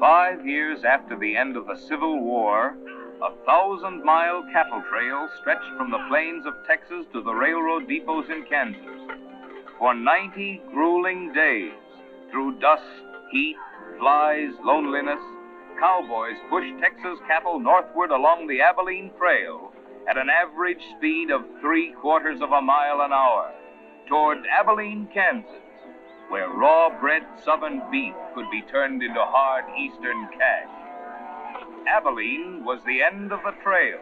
5 years after the end of the Civil War, a 1,000-mile cattle trail stretched from the plains of Texas to the railroad depots in Kansas. For 90 grueling days, through dust, heat, flies, loneliness, cowboys pushed Texas cattle northward along the Abilene Trail at an average speed of 3/4 of a mile an hour toward Abilene, Kansas, where raw-bred southern beef could be turned into hard eastern cash. Abilene was the end of the trail,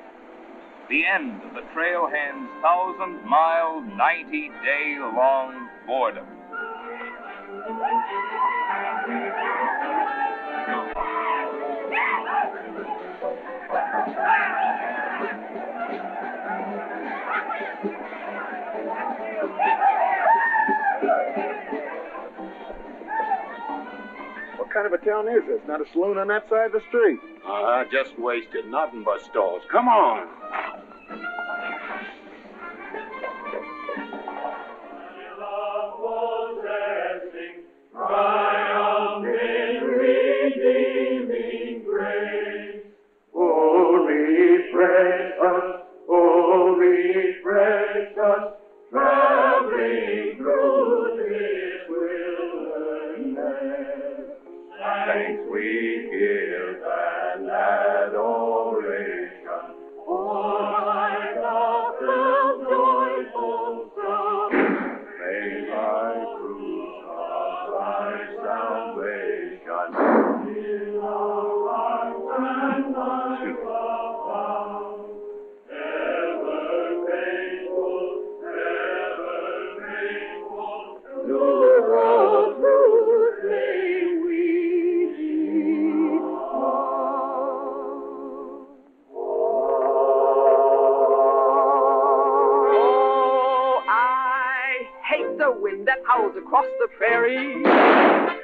the end of the trailhand's 1,000-mile, 90-day-long boredom. What kind of a town is this? Not a saloon on that side of the street. Just wasted. Nothing but stalls. Come on. Oh, refresh us, traveling through this wilderness. Thanks we give and adoration, for thy gospel's joyful song. May thy fruit of thy salvation fill our hearts and lives abound. Ever faithful, to all truth may we lead on. Oh, I hate the wind that howls across the prairie.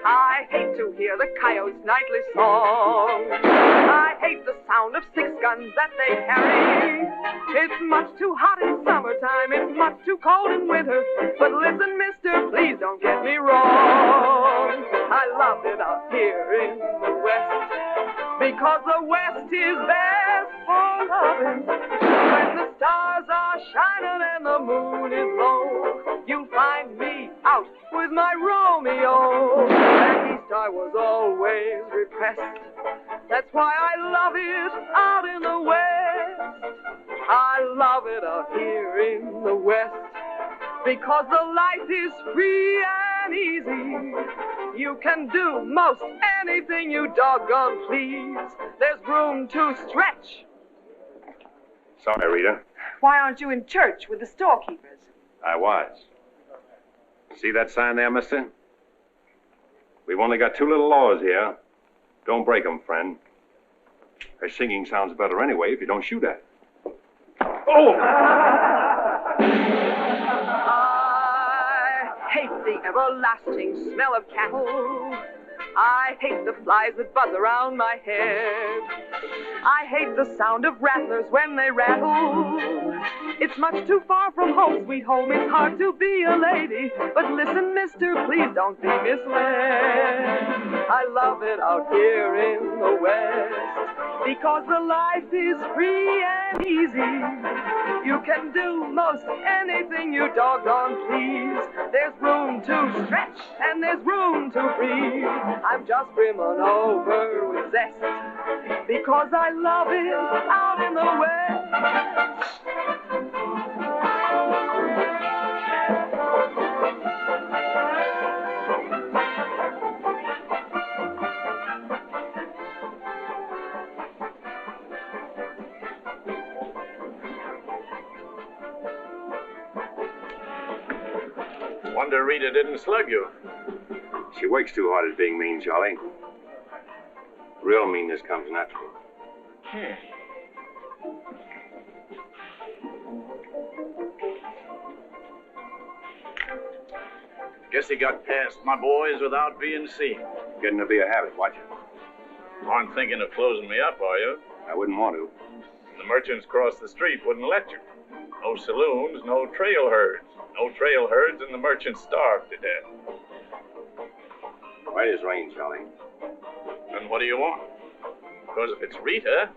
I hate to hear the coyotes' nightly song. I hate the sound of 6 guns that they carry. It's much too hot in summertime, it's much too cold in winter. But listen, mister, please don't get me wrong. I love it out here in the West, because the West is best for loving. When the stars are shining and the moon is low, you'll find me out with my Romeo. Back east I was always repressed. That's why I love it out in the West. I love it out here in the West, because the life is free and easy. You can do most anything you doggone please. There's room to stretch. Sorry, Rita. Why aren't you in church with the storekeepers? I was. See that sign there, mister? We've only got 2 little laws here. Don't break them, friend. Her singing sounds better anyway if you don't shoot at it. Oh! I hate the everlasting smell of cattle. I hate the flies that buzz around my head. I hate the sound of rattlers when they rattle. It's much too far from home, sweet home. It's hard to be a lady. But listen, mister, please don't be misled. I love it out here in the West, because the life is free and easy. You can do most anything you doggone please. There's room to stretch and there's room to breathe. I'm just brimming over with zest, because I love it out in the West. Wonder Rita didn't slug you. She works too hard at being mean, Charlie. Real meanness comes natural. Guess he got past my boys without being seen. Getting to be a habit, watch it. Aren't thinking of closing me up, are you? I wouldn't want to. The merchants across the street wouldn't let you. No saloons, no trail herds. No trail herds, and the merchants starved to death. Why does rain, Charlie? The Then what do you want? Because if it's Rita,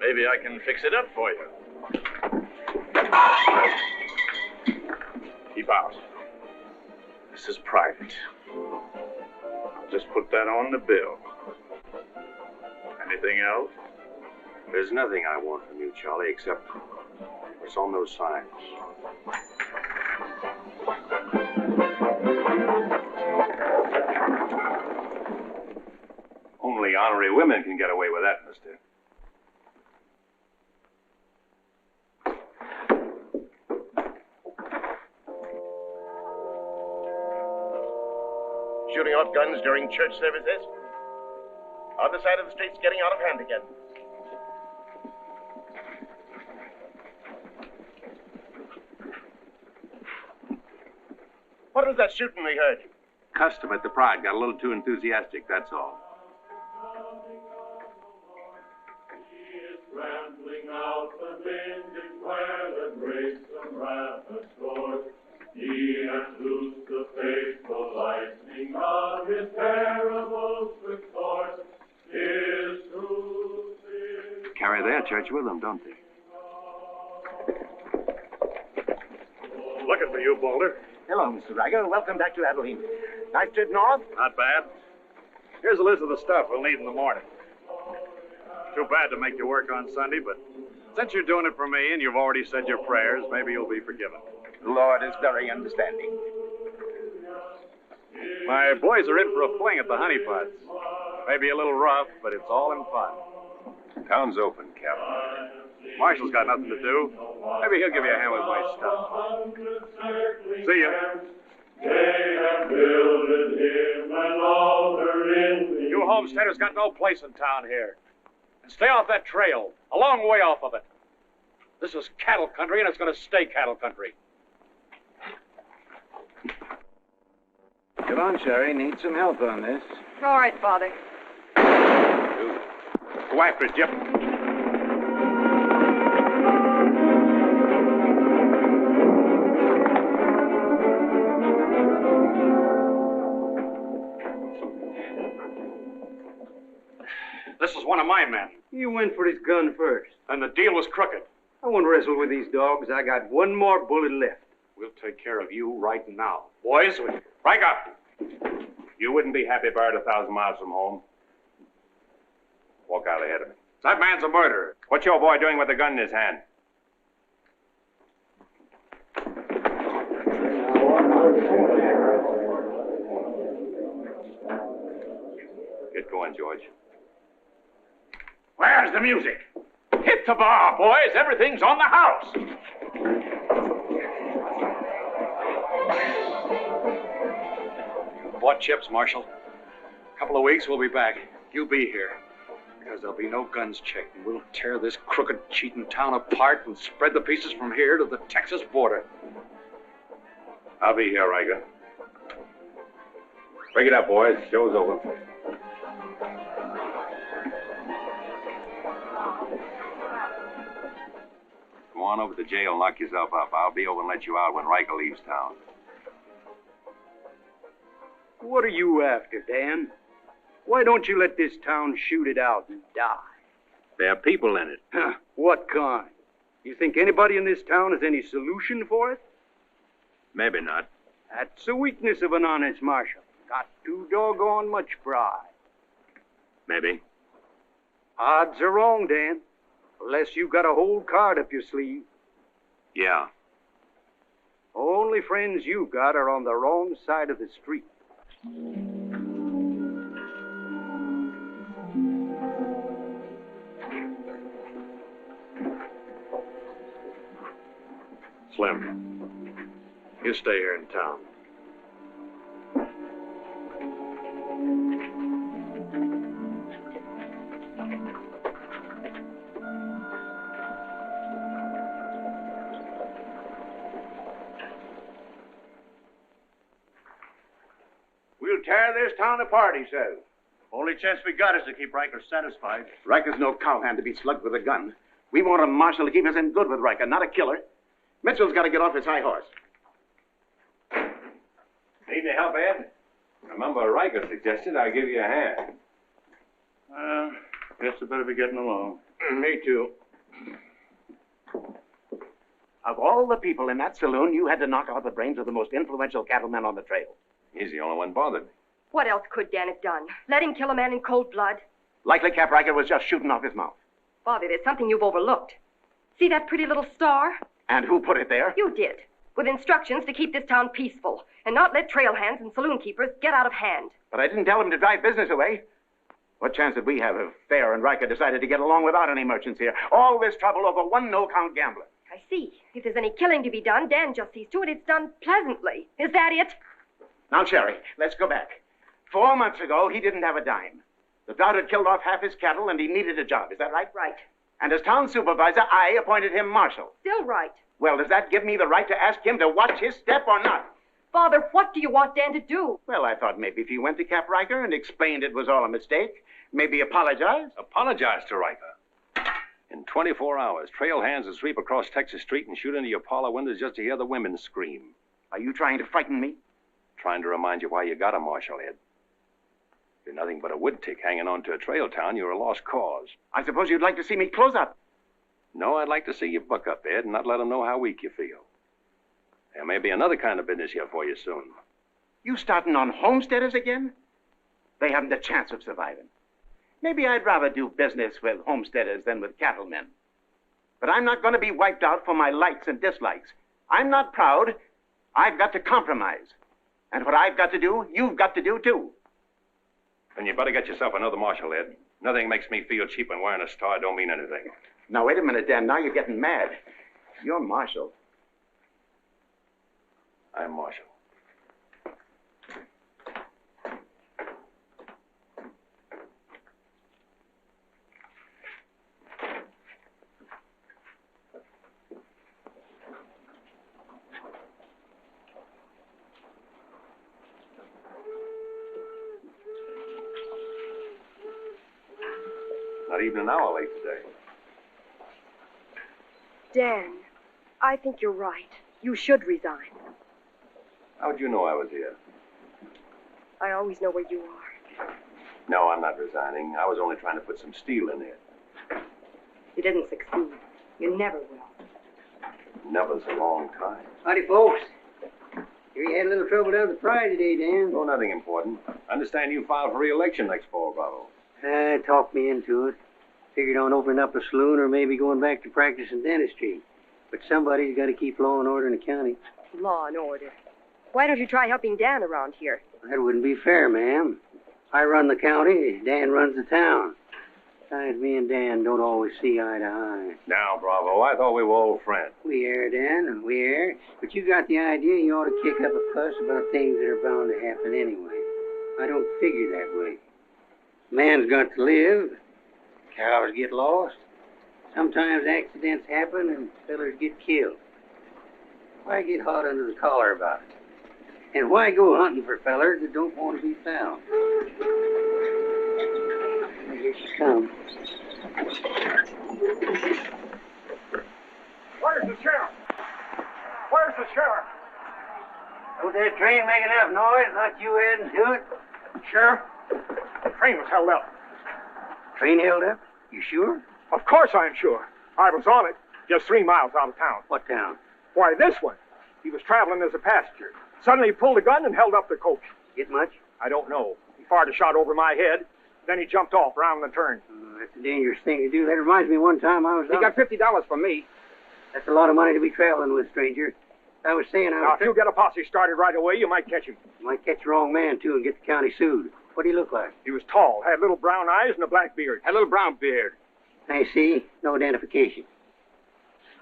maybe I can fix it up for you. Keep out. This is private. I'll just put that on the bill. Anything else? There's nothing I want from you, Charlie, except what's on those signs. Only honorary women can get away with that, mister. Shooting off guns during church services? Other side of the street's getting out of hand again. What was that shooting we heard? Custom at the Pride got a little too enthusiastic, that's all. Rambling out the vintage where the grapes and rabbits soared. He hath loosed the faithful lightning of his terrible swift sword. His truth is... Carry their church with them, don't they? Looking for you, Boulder. Hello, Mr. Riker. Welcome back to Abilene. Nice trip north? Not bad. Here's a list of the stuff we'll need in the morning. Too bad to make you work on Sunday, but since you're doing it for me and you've already said your prayers, maybe you'll be forgiven. The Lord is very understanding. My boys are in for a fling at the honey pots. Maybe a little rough, but it's all in fun. Town's open, Captain. Marshal's got nothing to do. Maybe he'll give you a hand with my stuff. See ya. They have builded him an altar in the... You homesteaders got no place in town here. And stay off that trail, a long way off of it. This is cattle country, and it's going to stay cattle country. Come on, Sherry. Need some help on this. All right, Father. Go after it, Jip. This is one of my men. You went for his gun first. And the deal was crooked. I won't wrestle with these dogs. I got one more bullet left. We'll take care of you right now. Boys, Riker! You wouldn't be happy buried 1,000 miles from home. Walk out ahead of me. That man's a murderer. What's your boy doing with a gun in his hand? Get going, George. Where's the music? Hit the bar, boys. Everything's on the house. Bought chips, Marshal. A couple of weeks, we'll be back. You'll be here. Because there'll be no guns checked, and we'll tear this crooked, cheating town apart and spread the pieces from here to the Texas border. I'll be here, Riker. Break it up, boys. Show's over. Come on over to jail and lock yourself up. I'll be over and let you out when Riker leaves town. What are you after, Dan? Why don't you let this town shoot it out and die? There are people in it. Huh, what kind? You think anybody in this town has any solution for it? Maybe not. That's the weakness of an honest marshal. Got too doggone much pride. Maybe. Odds are wrong, Dan. Unless you got a whole card up your sleeve. Yeah. Only friends you got are on the wrong side of the street. Slim, you stay here in town. We'll tear this town apart, he says. Only chance we got is to keep Riker satisfied. Riker's no cowhand to be slugged with a gun. We want a marshal to keep us in good with Riker, not a killer. Mitchell's got to get off his high horse. Need any help, Ed? Remember, Riker suggested I give you a hand. guess I better be getting along. Me too. Of all the people in that saloon, you had to knock out the brains of the most influential cattleman on the trail. He's the only one bothered me. What else could Dan have done? Let him kill a man in cold blood? Likely Cap Riker was just shooting off his mouth. Bobby, there's something you've overlooked. See that pretty little star? And who put it there? You did, with instructions to keep this town peaceful and not let trail hands and saloon keepers get out of hand. But I didn't tell him to drive business away. What chance did we have if Fair and Riker decided to get along without any merchants here? All this trouble over one no-count gambler. I see. If there's any killing to be done, Dan just sees to it it's done pleasantly. Is that it? Now, Sherry, let's go back. 4 months ago, he didn't have a dime. The drought had killed off half his cattle, and he needed a job. Is that right? Right. And as town supervisor, I appointed him marshal. Still right. Well, does that give me the right to ask him to watch his step or not? Father, what do you want Dan to do? Well, I thought maybe if he went to Cap Riker and explained it was all a mistake, maybe apologize. Apologize to Riker. In 24 hours, trail hands will sweep across Texas Street and shoot into your parlor windows just to hear the women scream. Are you trying to frighten me? Trying to remind you why you got a marshal, Ed. You're nothing but a wood tick hanging on to a trail town. You're a lost cause. I suppose you'd like to see me close up. No, I'd like to see you buck up, Ed, and not let them know how weak you feel. There may be another kind of business here for you soon. You starting on Homesteaders again? They haven't a chance of surviving. Maybe I'd rather do business with Homesteaders than with Cattlemen. But I'm not going to be wiped out for my likes and dislikes. I'm not proud. I've got to compromise. And what I've got to do, you've got to do too. Then you better get yourself another marshal, Ed. Nothing makes me feel cheap when wearing a star don't mean anything. Now, wait a minute, Dan. Now you're getting mad. You're marshal. I'm marshal. Not even an hour late today. Dan, I think you're right. You should resign. How'd you know I was here? I always know where you are. No, I'm not resigning. I was only trying to put some steel in there. You didn't succeed. You never will. Never's a long time. Howdy, folks. Here you had a little trouble down at the Pride today, Dan. Oh, nothing important. I understand you filed for re-election next fall, Bravo. Talked me into it. Figured on opening up a saloon or maybe going back to practice in dentistry. But somebody's got to keep law and order in the county. Law and order. Why don't you try helping Dan around here? That wouldn't be fair, ma'am. I run the county, Dan runs the town. Besides, me and Dan don't always see eye to eye. Now, Bravo, I thought we were old friends. We are, Dan, we are. But you got the idea you ought to kick up a fuss about things that are bound to happen anyway. I don't figure that way. Man's got to live. Cows get lost. Sometimes accidents happen and fellers get killed. Why get hot under the collar about it? And why go hunting for fellers that don't want to be found? Here she comes. Where's the sheriff? Where's the sheriff? Don't that train make enough noise? Not you adding to it? Sheriff, the train was held up. Train held up? You sure? Of course I'm sure. I was on it, just 3 miles out of town. What town? Why, this one. He was traveling as a passenger. Suddenly he pulled a gun and held up the coach. Get much? I don't know. He fired a shot over my head. Then he jumped off around the turn. That's a dangerous thing to do. That reminds me one time I was He got $50 from me. That's a lot of money to be traveling with, stranger. I was saying Now, if you get a posse started right away, you might catch him. You might catch the wrong man, too, and get the county sued. What do he look like? He was tall, had little brown eyes and a black beard. Had a little brown beard. I see. No identification.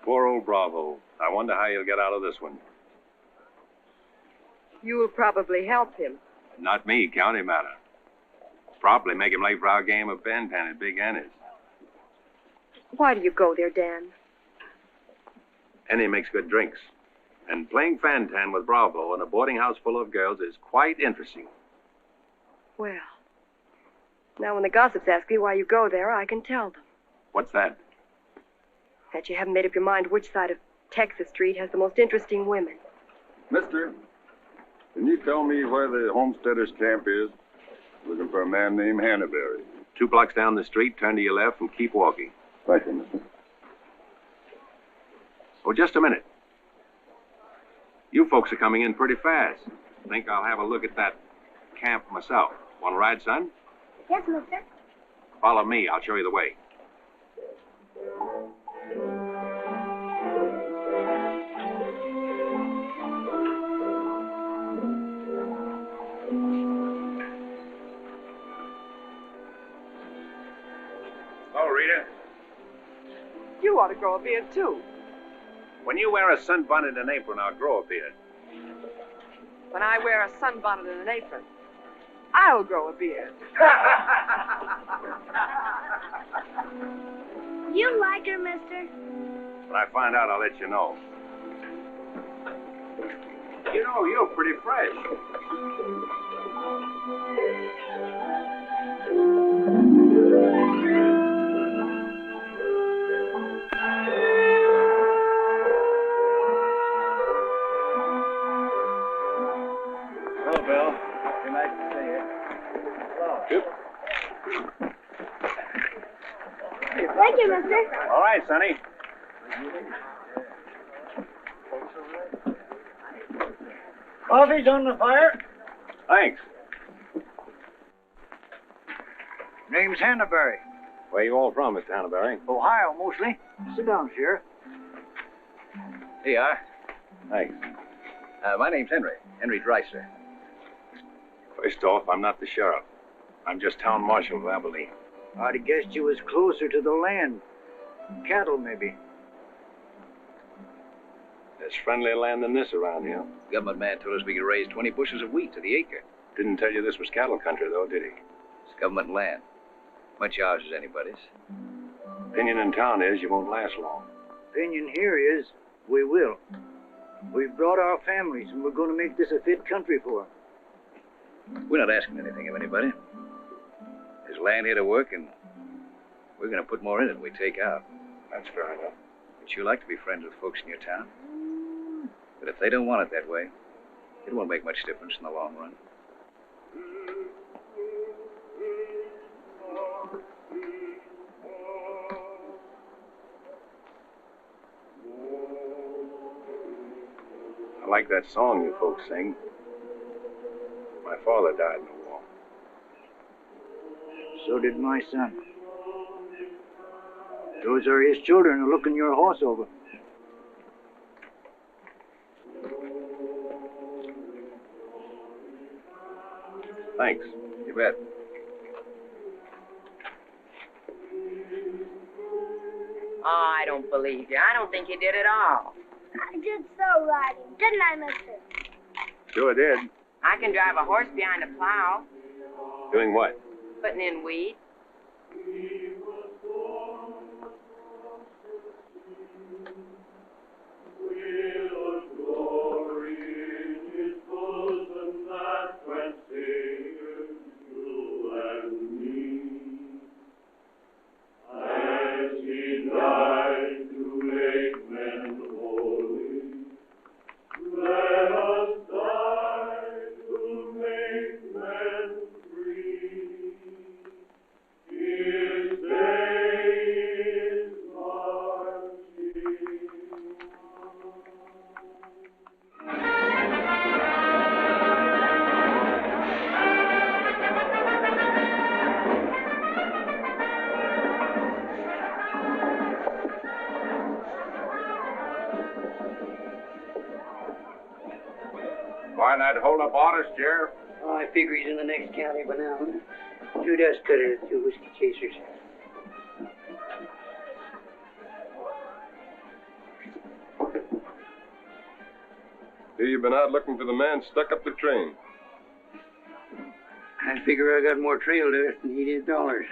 Poor old Bravo. I wonder how you'll get out of this one. You'll probably help him. Not me, county matter. Probably make him late for our game of Banditen at Big Annie's. Why do you go there, Dan? Annie makes good drinks. And playing Fantan with Bravo in a boarding house full of girls is quite interesting. Well, now when the gossips ask me why you go there, I can tell them. What's that? That you haven't made up your mind which side of Texas Street has the most interesting women. Mister, can you tell me where the Homesteaders camp is? Looking for a man named Hannaberry. 2 blocks down the street, turn to your left, and keep walking. Right then, mister. Oh, just a minute. You folks are coming in pretty fast. Think I'll have a look at that camp myself. Want to ride, son? Yes, mister. Follow me. I'll show you the way. Oh, Rita. You ought to grow a beard, too. When you wear a sunbonnet and apron, I'll grow a beard. When I wear a sunbonnet and an apron, I'll grow a beard. You like her, mister? When I find out, I'll let you know. You know, you're pretty fresh. Hello, Bill. Good night to see you. Yep. Thank you, mister. All right, Sonny. Coffee's on the fire. Thanks. Name's Hannaberry. Where you all from, Mr. Hannaberry? Ohio, mostly. Sit down, Sheriff. Here you are. Thanks. My name's Henry. Henry Dreiser. First off, I'm not the sheriff. I'm just town marshal of Abilene. I'd have guessed you was closer to the land. Cattle, maybe. There's friendlier land than this around here. Government man told us we could raise 20 bushels of wheat to the acre. Didn't tell you this was cattle country, though, did he? It's government land. Much ours as anybody's. Opinion in town is you won't last long. Opinion here is we will. We've brought our families, and we're going to make this a fit country for 'em. We're not asking anything of anybody. There's land here to work, and we're going to put more in it than we take out. That's fair enough. But you like to be friends with folks in your town. But if they don't want it that way, it won't make much difference in the long run. I like that song you folks sing. My father died in the war. So did my son. Those are his children who are looking your horse over. Thanks. You bet. Oh, I don't believe you. I don't think you did at all. I did so riding, didn't I, mister? Sure did. I can drive a horse behind a plow, Doing what? putting in weed. Why not hold up orders, Sheriff? Oh, I figure he's in the next county by now. 2 dust cutters, 2 whiskey chasers. Here you've been out looking for the man stuck up the train. I figure I got more trail dust than he did dollars.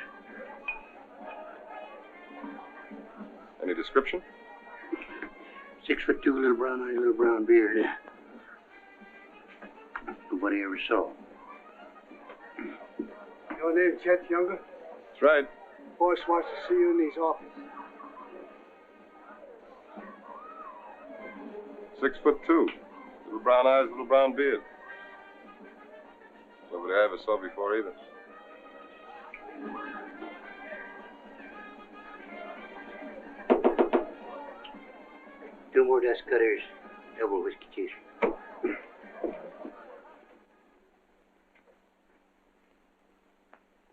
Any description? 6'2", little brown eyes, little brown beard. Nobody ever saw. Your name, Chet Younger? That's right. Boss wants to see you in his office. 6'2". Little brown eyes, little brown beard. Nobody I ever saw before either. 2 more dust cutters, double whiskey chaser.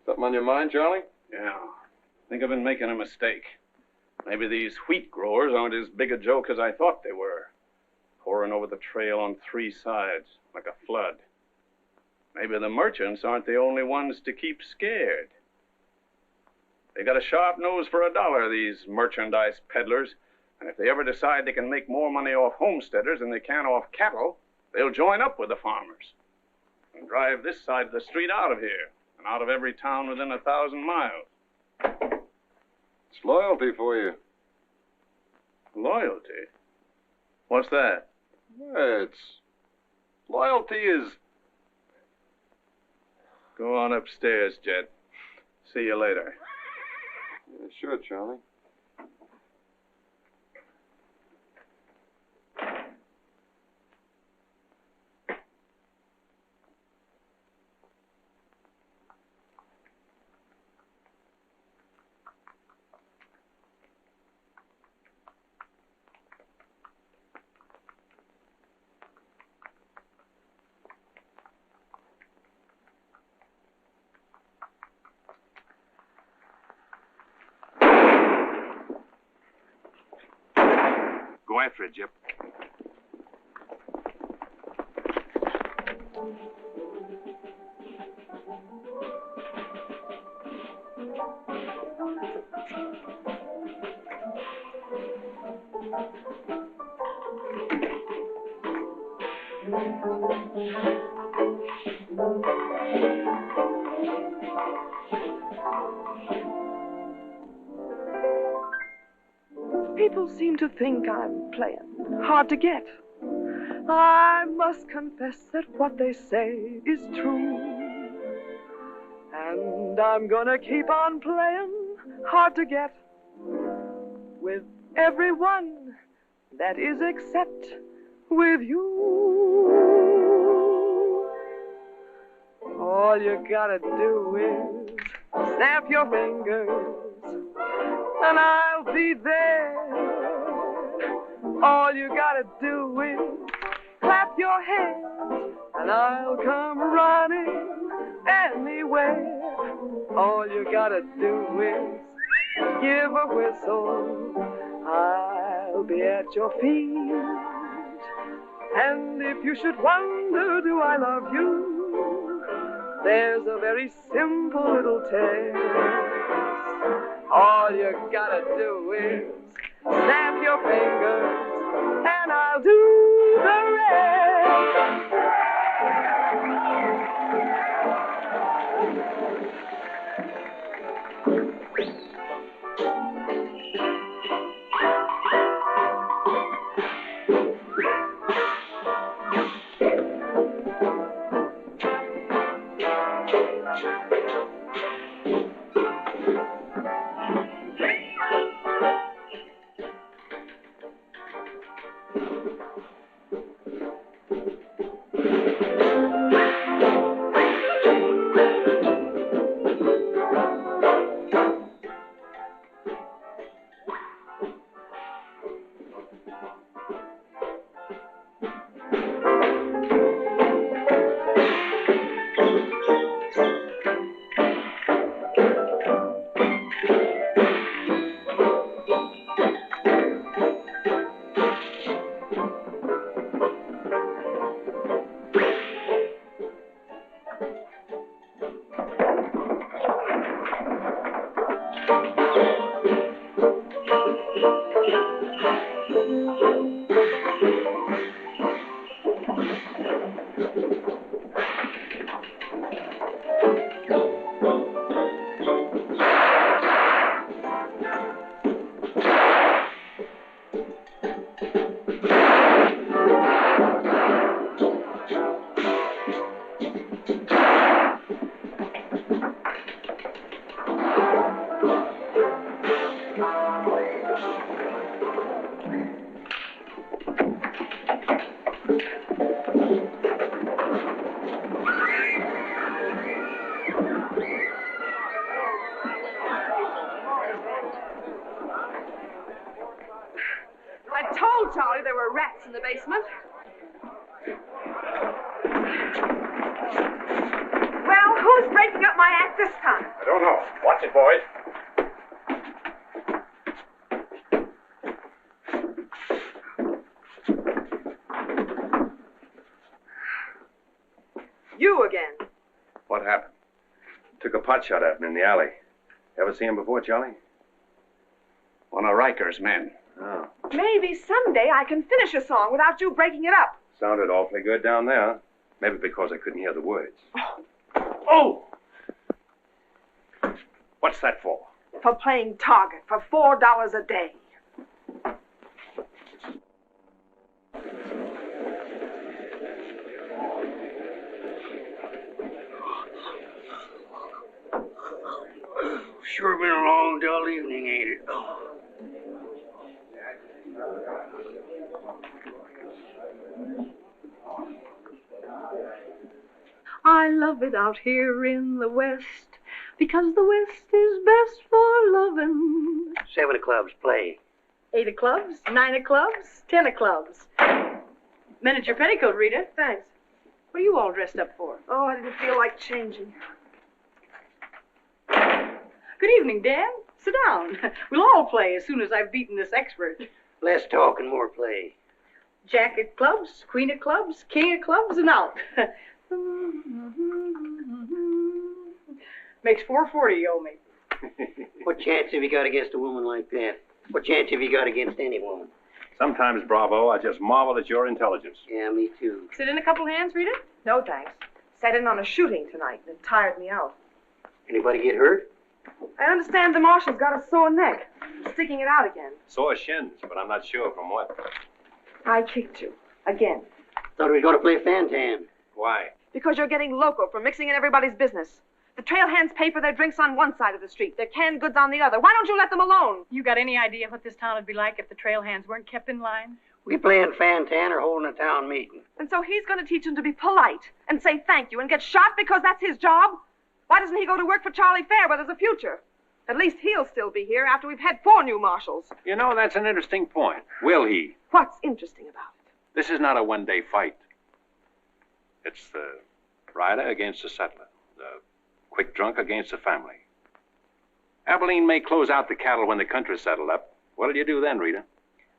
Something on your mind, Charlie? Yeah. I think I've been making a mistake. Maybe these wheat growers aren't as big a joke as I thought they were. Pouring over the trail on 3 sides, like a flood. Maybe the merchants aren't the only ones to keep scared. They got a sharp nose for $1, these merchandise peddlers. And if they ever decide they can make more money off homesteaders than they can off cattle, they'll join up with the farmers and drive this side of the street out of here and out of every town within 1,000 miles. It's loyalty for you. Loyalty? What's that? Loyalty is... Go on upstairs, Jed. See you later. Yeah, sure, Charlie. Go after it, Jip. People seem to think I'm playing hard to get. I must confess that what they say is true. And I'm gonna keep on playing hard to get with everyone, that is except with you. All you gotta do is snap your fingers and I'll be there. All you gotta do is clap your hands and I'll come running anywhere. All you gotta do is give a whistle, I'll be at your feet. And if you should wonder, do I love you? There's a very simple little test. All you gotta do is snap your fingers and I'll do the rest. told Charlie there were rats in the basement. Well, who's breaking up my act this time? I don't know. Watch it, boys. You again. What happened? Took a pot shot at him in the alley. Ever see him before, Charlie? One of Riker's men. Oh. Maybe someday I can finish a song without you breaking it up. Sounded awfully good down there. Maybe because I couldn't hear the words. Oh! What's that for? For playing target for $4 a day. Sure been a long, dull evening, ain't it? I love it out here in the West, because the West is best for lovin'. 7 of clubs, play. 8 of clubs, 9 of clubs, 10 of clubs. Miniature petticoat, Rita. Thanks. What are you all dressed up for? Oh, I didn't feel like changing. Good evening, Dan. Sit down. We'll all play as soon as I've beaten this expert. Less talk and more play. Jack of clubs, queen of clubs, king of clubs, and out. Makes $4.40 you owe me. What chance have you got against a woman like that? What chance have you got against any woman? Sometimes, Bravo, I just marvel at your intelligence. Yeah, me too. Sit in a couple hands, Rita? No, thanks. Sat in on a shooting tonight and it tired me out. Anybody get hurt? I understand the marshal's got a sore neck. Sticking it out again. Sore shins, but I'm not sure from what. I kicked you. Again. Thought we were going to play Fantan. Why? Because you're getting loco for mixing in everybody's business. The trail hands pay for their drinks on one side of the street, their canned goods on the other. Why don't you let them alone? You got any idea what this town would be like if the trail hands weren't kept in line? We playing Fantan or holding a town meeting. And so he's going to teach them to be polite and say thank you and get shot because that's his job? Why doesn't he go to work for Charlie Fair where there's a future? At least he'll still be here after we've had 4 new marshals. You know, that's an interesting point. Will he? What's interesting about it? This is not a one-day fight. It's the rider against the settler. The quick drunk against the family. Abilene may close out the cattle when the country's settled up. What'll you do then, Rita?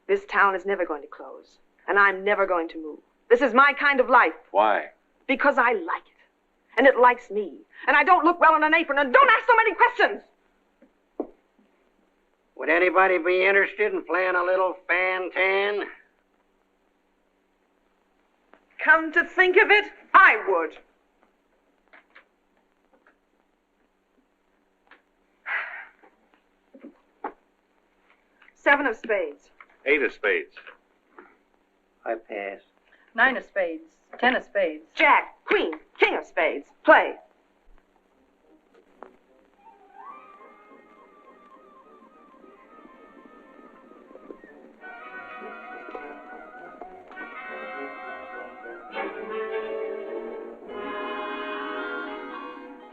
This town is never going to close. And I'm never going to move. This is my kind of life. Why? Because I like it. And it likes me. And I don't look well in an apron. And don't ask so many questions! Would anybody be interested in playing a little Fantan? Come to think of it, I would. Seven of spades. 8 of spades. I pass. 9 of spades, 10 of spades. Jack, queen, king of spades. Play.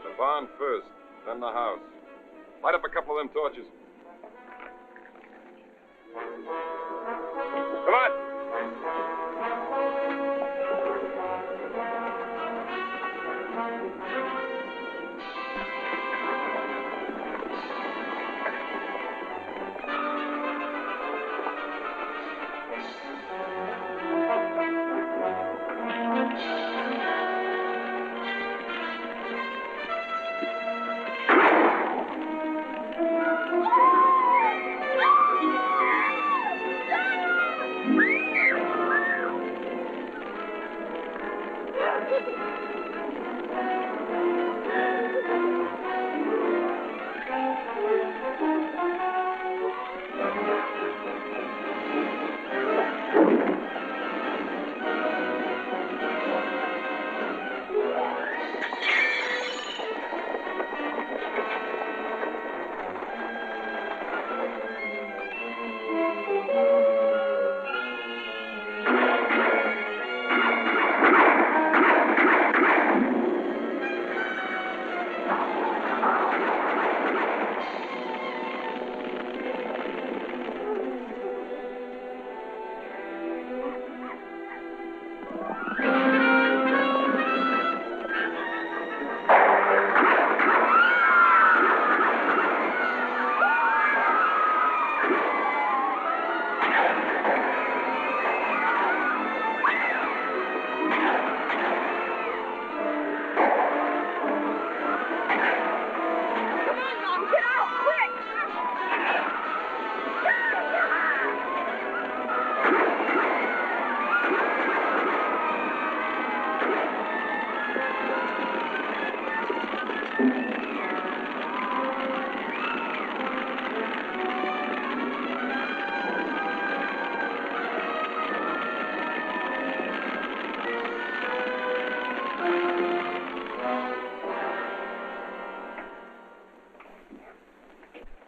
The barn first, then the house. Light up a couple of them torches. Come on.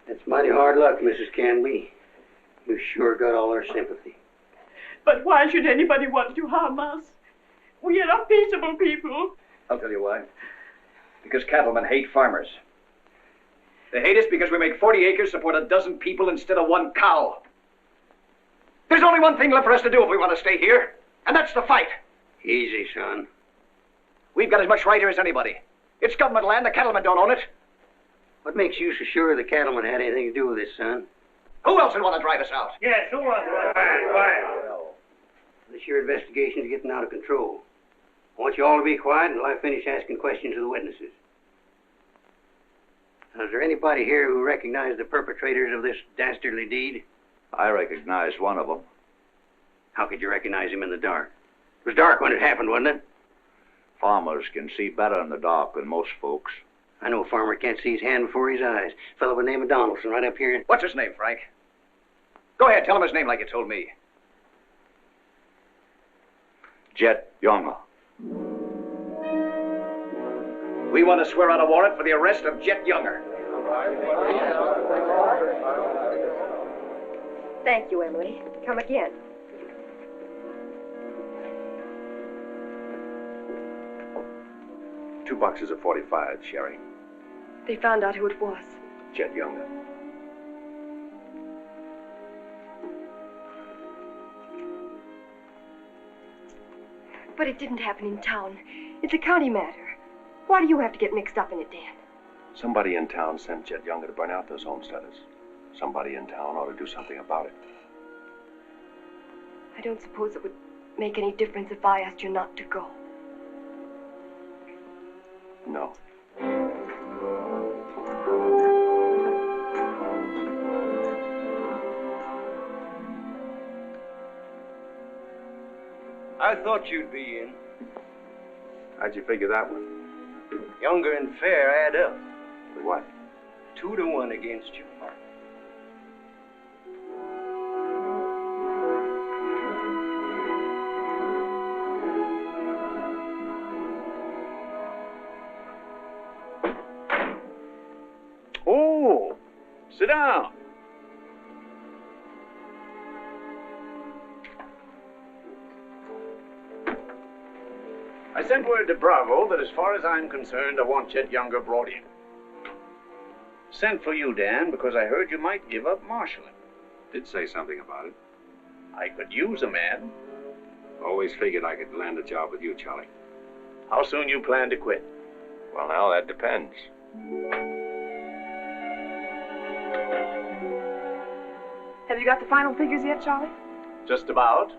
That's mighty hard luck, Mrs. Canby. You sure got all our sympathy. But why should anybody want to harm us? We are peaceable people. I'll tell you why. Because cattlemen hate farmers. They hate us because we make 40 acres support a dozen people instead of one cow. There's only one thing left for us to do if we want to stay here, and that's to fight. Easy, son. We've got as much right here as anybody. It's government land. The cattlemen don't own it. What makes you so sure the cattlemen had anything to do with this, son? Who else would want to drive us out? Yes, who wants to? This your investigation's getting out of control. I want you all to be quiet until I finish asking questions of the witnesses. Now, is there anybody here who recognized the perpetrators of this dastardly deed? I recognize one of them. How could you recognize him in the dark? It was dark when it happened, wasn't it? Farmers can see better in the dark than most folks. I know a farmer can't see his hand before his eyes. A fellow by the name of Donaldson right up here. What's his name, Frank? Go ahead, tell him his name like you told me. Jet Younger. We want to swear out a warrant for the arrest of Jet Younger. Thank you, Emily. Come again. Two boxes of 45, Sherry. They found out who it was. Jet Younger. But it didn't happen in town. It's a county matter. Why do you have to get mixed up in it, Dan? Somebody in town sent Jet Younger to burn out those homesteaders. Somebody in town ought to do something about it. I don't suppose it would make any difference if I asked you not to go. No. I thought you'd be in. How'd you figure that one? Younger and Fair add up. For what? 2 to 1 against you. Oh, sit down. I sent word to Bravo that as far as I'm concerned, I want Chet Younger brought in. Sent for you, Dan, because I heard you might give up marshaling. Did say something about it. I could use a man. Always figured I could land a job with you, Charlie. How soon you plan to quit? Well, now, that depends. Have you got the final figures yet, Charlie? Just about.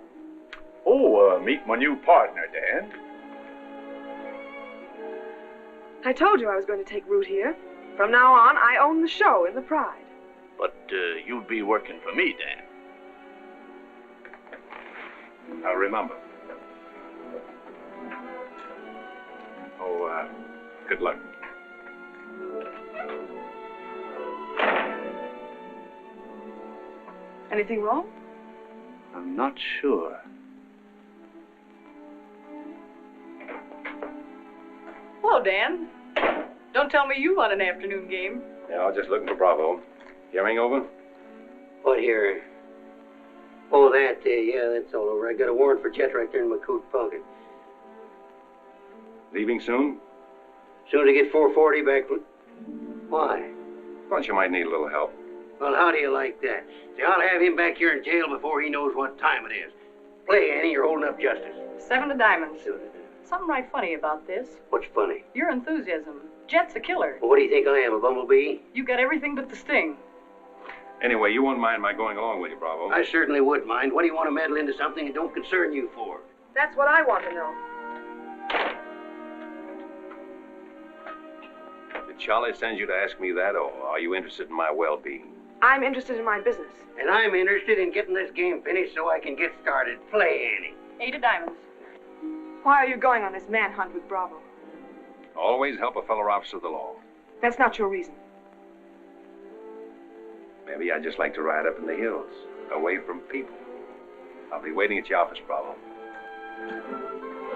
Oh, meet my new partner, Dan. I told you I was going to take root here. From now on, I own the show in the Pride. But you'll be working for me, Dan. Now, remember. Oh, good luck. Anything wrong? I'm not sure. Hello, Dan. Don't tell me you won an afternoon game. Yeah, I was just looking for Bravo. Hearing over? What here? Oh, that, yeah, that's all over. I got a warrant for Chet right there in my coat pocket. Leaving soon? Soon as I get 440 back. Why? Thought you might need a little help. Well, how do you like that? See, I'll have him back here in jail before he knows what time it is. Play, Annie, you're holding up justice. 7 of diamonds. Something right funny about this. What's funny? Your enthusiasm. Jet's a killer. Well, what do you think I am, a bumblebee? You got everything but the sting. Anyway, you won't mind my going along with you, Bravo. I certainly would mind. What do you want to meddle into something that don't concern you for? That's what I want to know. Did Charlie send you to ask me that, or are you interested in my well-being? I'm interested in my business. And I'm interested in getting this game finished so I can get started. Play, Annie. 8 of diamonds. Why are you going on this manhunt with Bravo? Always help a fellow officer of the law. That's not your reason. Maybe I'd just like to ride up in the hills, away from people. I'll be waiting at your office, Bravo.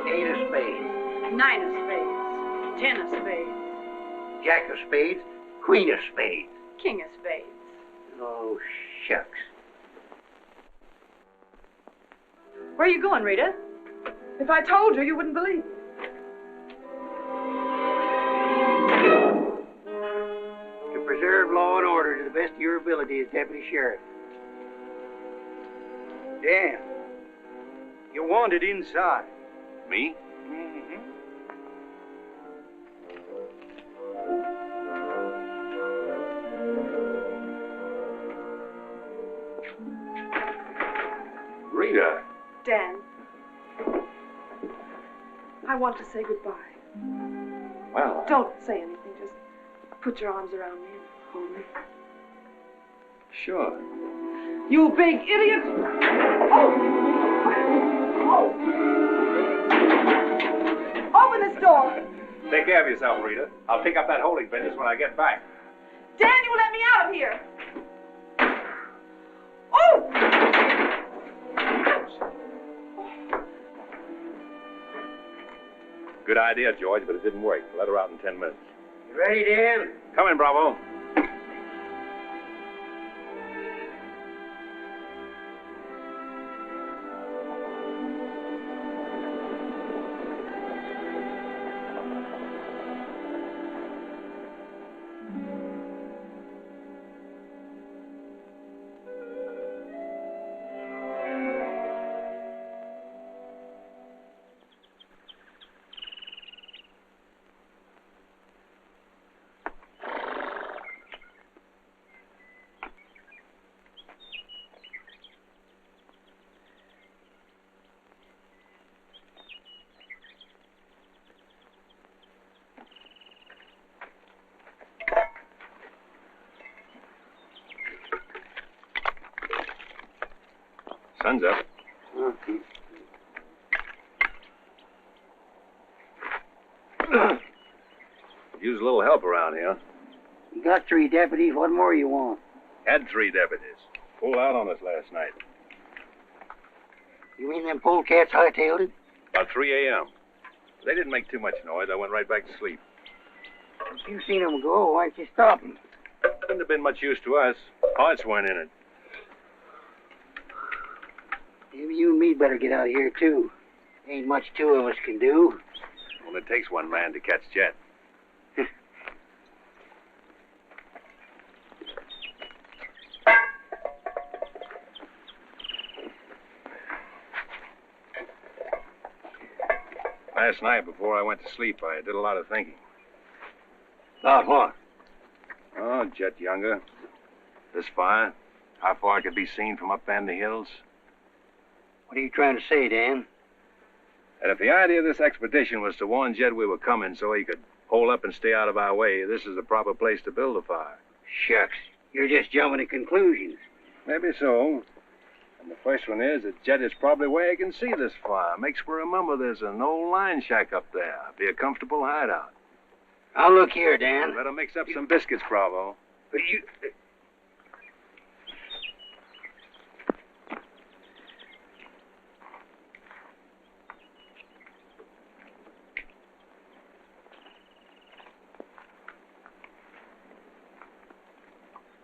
8 of spades. 9 of spades. 10 of spades. Jack of spades. Queen of spades. King of spades. Oh, shucks. Where are you going, Rita? If I told you, you wouldn't believe me. To preserve law and order to the best of your ability as deputy sheriff. Dan, you're wanted inside. Me? Mm-hmm. Rita. Dan, I want to say goodbye. Well, Don't say anything. Just put your arms around me and hold me. sure. You big idiot! Oh! Open this door! Take care of yourself, Rita. I'll pick up that holding business when I get back. Dan, you let me out of here! Oh! Good idea, George, but it didn't work. Let her out in 10 minutes. You ready, Dan? Come in, Bravo. Sun's up. Okay. Use a little help around here. You got 3 deputies. What more you want? Had 3 deputies. Pulled out on us last night. You mean them polecats hightailed it? About 3 a.m. They didn't make too much noise. I went right back to sleep. If you seen them go, why'd you stop them? Wouldn't have been much use to us. Hearts weren't in it. Maybe you and me better get out of here, too. Ain't much 2 of us can do. Only takes one man to catch Jet. Last night, before I went to sleep, I did a lot of thinking. About what? Oh, Jet Younger. This fire. How far it could be seen from up in the hills. What are you trying to say, Dan? And if the idea of this expedition was to warn Jet we were coming so he could hole up and stay out of our way, this is the proper place to build a fire. Shucks. You're just jumping to conclusions. Maybe so. And the first one is that Jet is probably where he can see this fire. Makes for remember there's an old line shack up there. Be a comfortable hideout. Now look here, Dan. Better mix up some biscuits, Bravo. But you...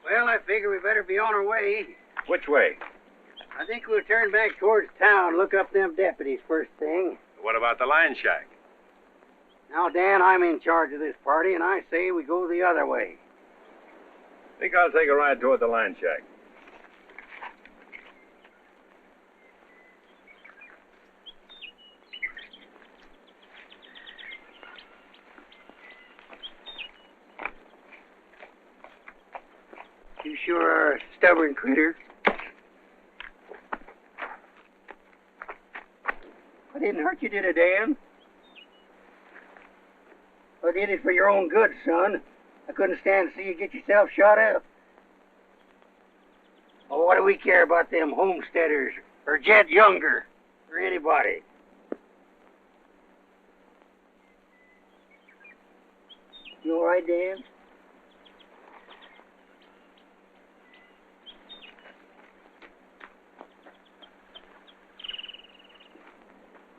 Well, I figure we better be on our way. Which way? I think we'll turn back towards town, look up them deputies first thing. What about the line shack? Now, Dan, I'm in charge of this party, and I say we go the other way. Think I'll take a ride toward the line shack. You sure are a stubborn critter. I didn't hurt you, did I, Dan? I did it for your own good, son. I couldn't stand to see you get yourself shot up. Oh, what do we care about them Homesteaders or Jet Younger or anybody? You all right, Dan?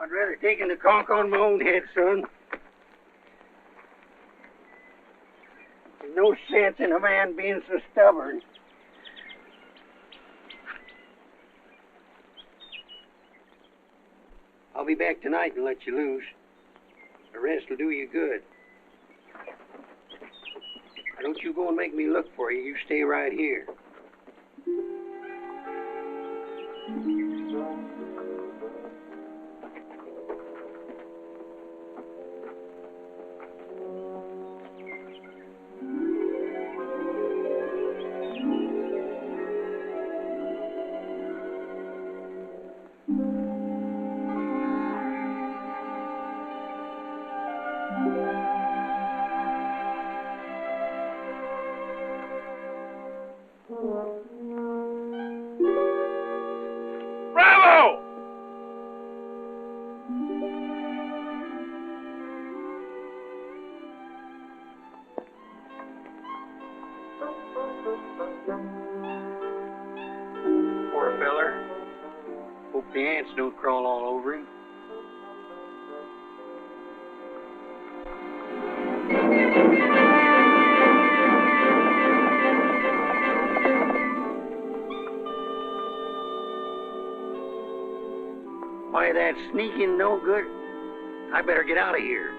I'd rather take the conk on my own head, son. There's no sense in a man being so stubborn. I'll be back tonight and let you loose. The rest will do you good. Now, don't you go and make me look for you. You stay right here. Bravo! Poor feller. Hope the ants don't crawl all over him. Why, that sneaking no good. I better get out of here.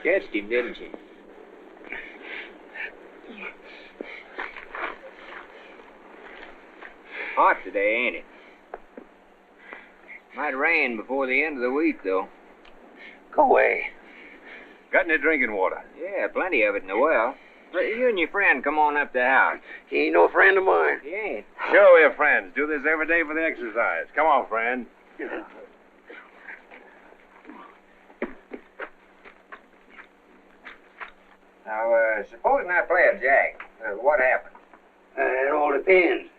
Catched him, didn't you? Hot today, ain't it? Might rain before the end of the week, though. Go away. Got any drinking water? Yeah, plenty of it in the well. But you and your friend come on up to the house. He ain't no friend of mine. He ain't. Sure, we're friends. Do this every day for the exercise. Come on, friend. Now, supposing I play a jack, what happens? It all depends.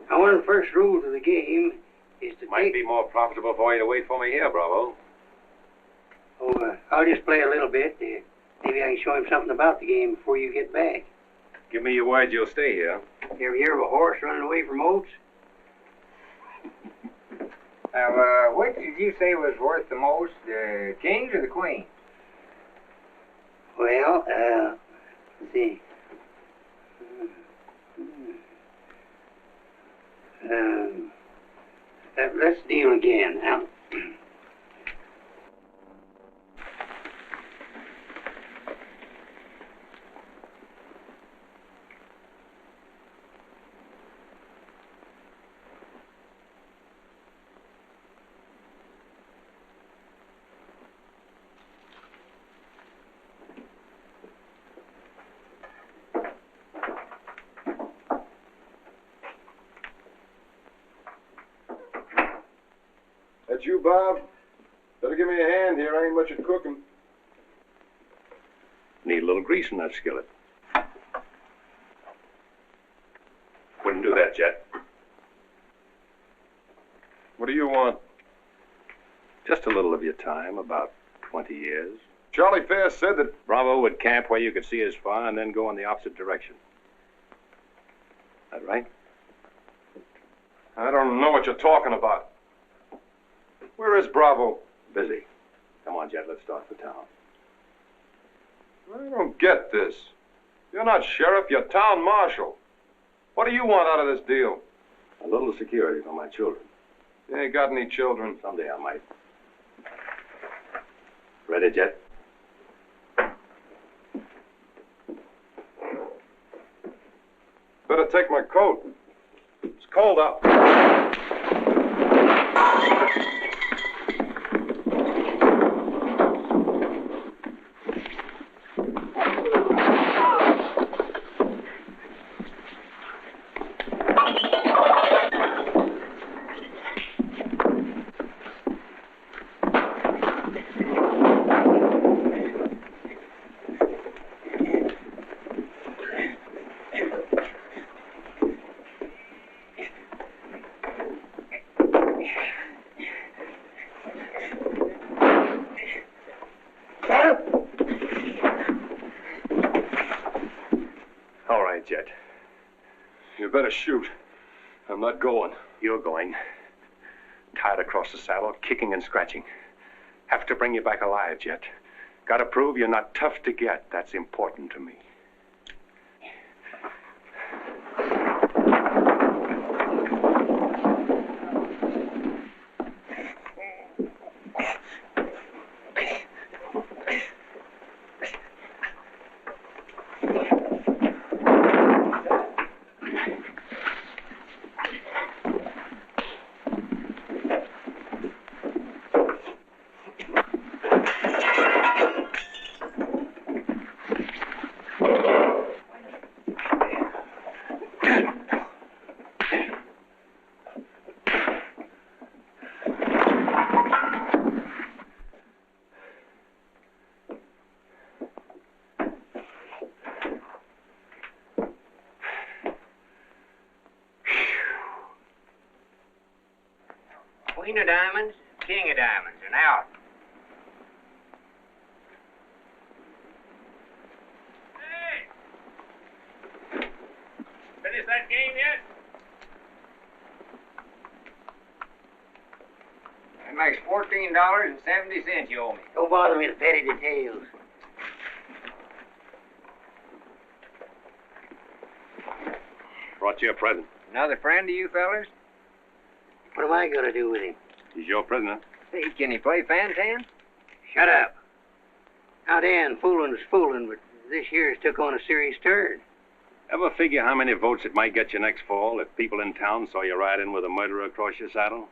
Now, one of the first rules of the game is to Might be more profitable for you to wait for me here, Bravo. I'll just play a little bit. Maybe I can show him something about the game before you get back. Give me your word you'll stay here. You ever hear of a horse running away from oats? Now, which did you say was worth the most, the kings or the queens? Well, let's see. Let's deal again. Now, That's you, Bob? Better give me a hand here. I ain't much at cooking. Need a little grease in that skillet. Wouldn't do that, Jet. What do you want? Just a little of your time, about 20 years. Charlie Fair said that Bravo would camp where you could see as far and then go in the opposite direction. That right? I don't know what you're talking about. Where is Bravo? Busy. Come on, Jet, let's start for town. I don't get this. You're not sheriff, you're town marshal. What do you want out of this deal? A little security for my children. You ain't got any children. Someday I might. Ready, Jet? Better take my coat. It's cold out. You better shoot. I'm not going. You're going. Tied across the saddle, kicking and scratching. Have to bring you back alive, Jet. Gotta prove you're not tough to get. That's important to me. Queen of diamonds, king of diamonds, and out. Hey! Finish that game yet? That makes $14.70 you owe me. Don't bother me with petty details. Brought you a present. Another friend of you fellers? What am I going to do with him? He's your prisoner. Hey, can he play fan-tan? Shut up. Now, Dan, fooling's fooling, but this year's took on a serious turn. Ever figure how many votes it might get you next fall if people in town saw you ride in with a murderer across your saddle?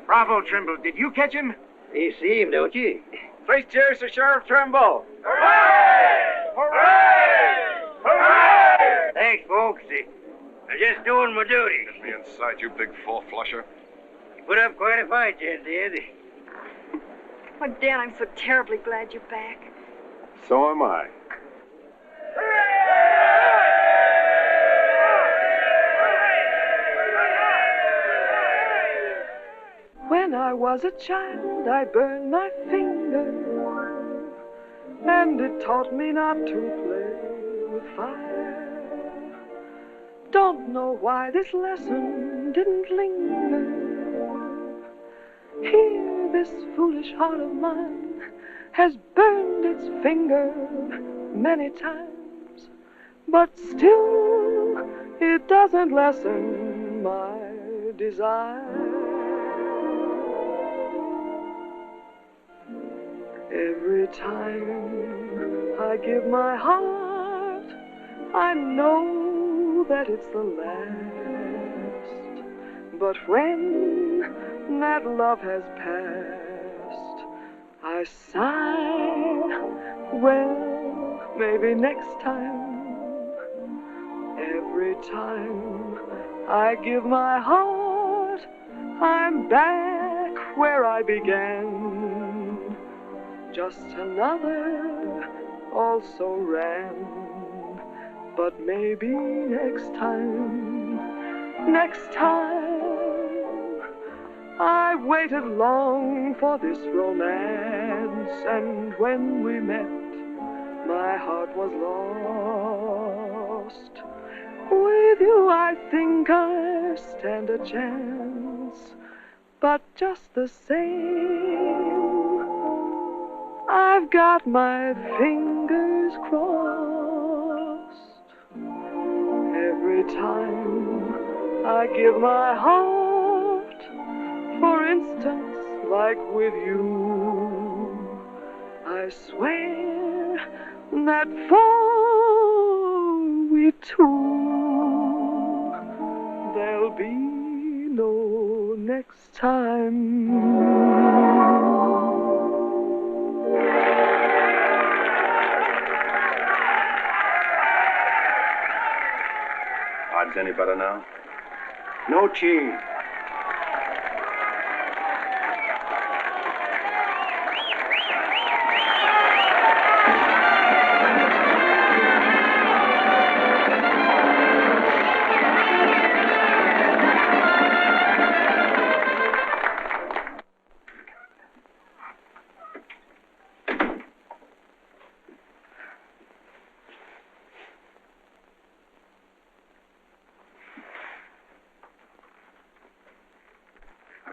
Bravo, Trimble. Did you catch him? You see him, don't you? Please cheers to Sheriff Trimble. Hooray! Hooray! Hooray! Thanks, folks. I'm just doing my duty. Get me inside, you big four-flusher. You put up quite a fight, Jen did. Oh, Dan, I'm so terribly glad you're back. So am I. When I was a child, I burned my finger, and it taught me not to play with fire. Don't know why this lesson didn't linger. Here, this foolish heart of mine has burned its finger many times, but still it doesn't lessen my desire. Every time I give my heart, I know that it's the last. But when that love has passed, I sigh, well, maybe next time. Every time I give my heart, I'm back where I began. Just another also ran, but maybe next time, I waited long for this romance, and when we met, my heart was lost. With you I think I stand a chance, but just the same, I've got my fingers crossed. Every time I give my heart, for instance, like with you, I swear that for we two, there'll be no next time. any better now? No change.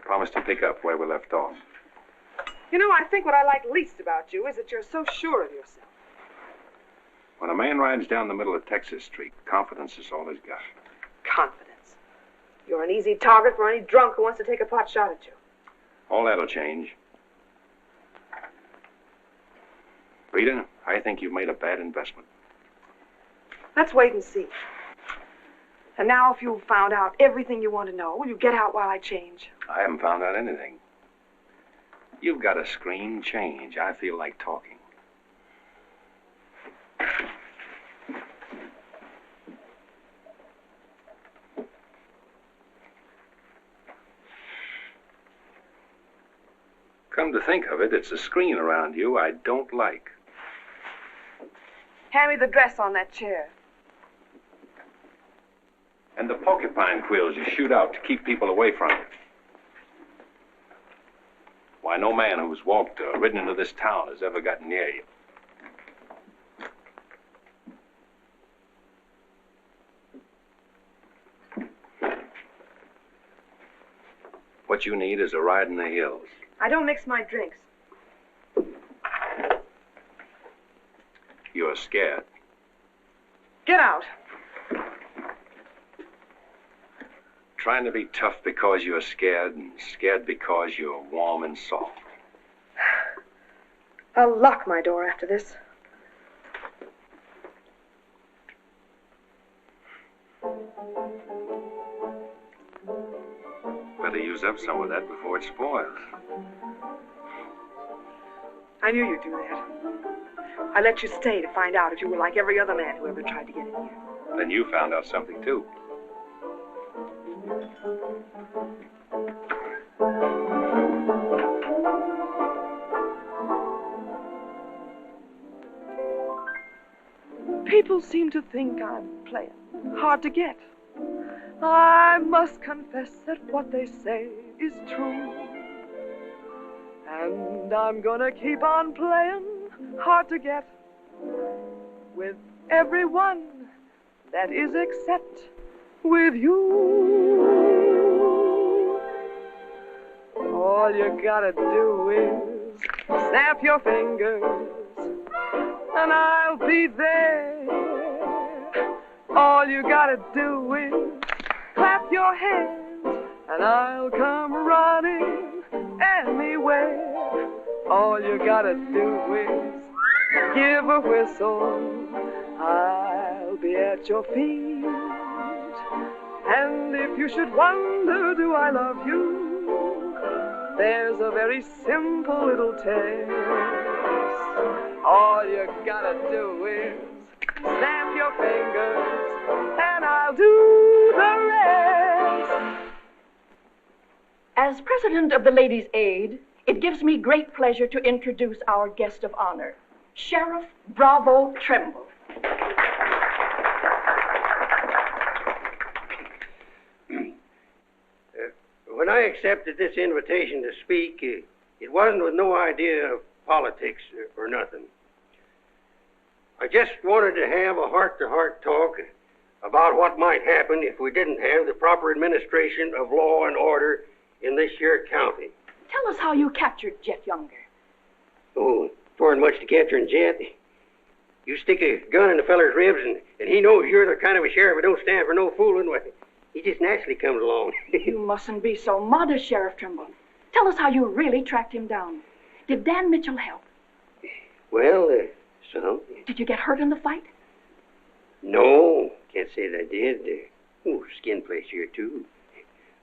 Promise to pick up where we left off. You know, I think what I like least about you is that you're so sure of yourself. When a man rides down the middle of Texas Street, confidence is all he's got. Confidence. You're an easy target for any drunk who wants to take a pot shot at you. All that'll change. Rita, I think you've made a bad investment. Let's wait and see. And now, if you've found out everything you want to know, will you get out while I change? I haven't found out anything. You've got a screen change. I feel like talking. Come to think of it, it's the screen around you I don't like. Hand me the dress on that chair. And the porcupine quills you shoot out to keep people away from you. Why, no man who's walked or ridden into this town has ever gotten near you. What you need is a ride in the hills. I don't mix my drinks. You're scared. Get out. Trying to be tough because you're scared, and scared because you're warm and soft. I'll lock my door after this. Better use up some of that before it spoils. I knew you'd do that. I let you stay to find out if you were like every other man who ever tried to get in here. Then you found out something, too. People seem to think I'm playing hard to get. I must confess that what they say is true. And I'm gonna keep on playing hard to get with everyone, that is except with you. All you gotta do is snap your fingers and I'll be there. All you gotta do is clap your hands and I'll come running anywhere. All you gotta do is give a whistle, I'll be at your feet. And if you should wonder, do I love you? There's a very simple little test. All you gotta do is snap your fingers and I'll do the rest. As president of the Ladies' Aid, it gives me great pleasure to introduce our guest of honor, Sheriff Bravo Trimble. When I accepted this invitation to speak, it wasn't with no idea of politics or nothing. I just wanted to have a heart-to-heart talk about what might happen if we didn't have the proper administration of law and order in this here county. Tell us how you captured Jet Younger. Oh, it weren't much to capture in Jet. You stick a gun in the feller's ribs and he knows you're the kind of a sheriff that don't stand for no fooling. Well, he just naturally comes along. You mustn't be so modest, Sheriff Trimble. Tell us how you really tracked him down. Did Dan Mitchell help? Well, some. Did you get hurt in the fight? No, can't say that I did. Skin place here, too.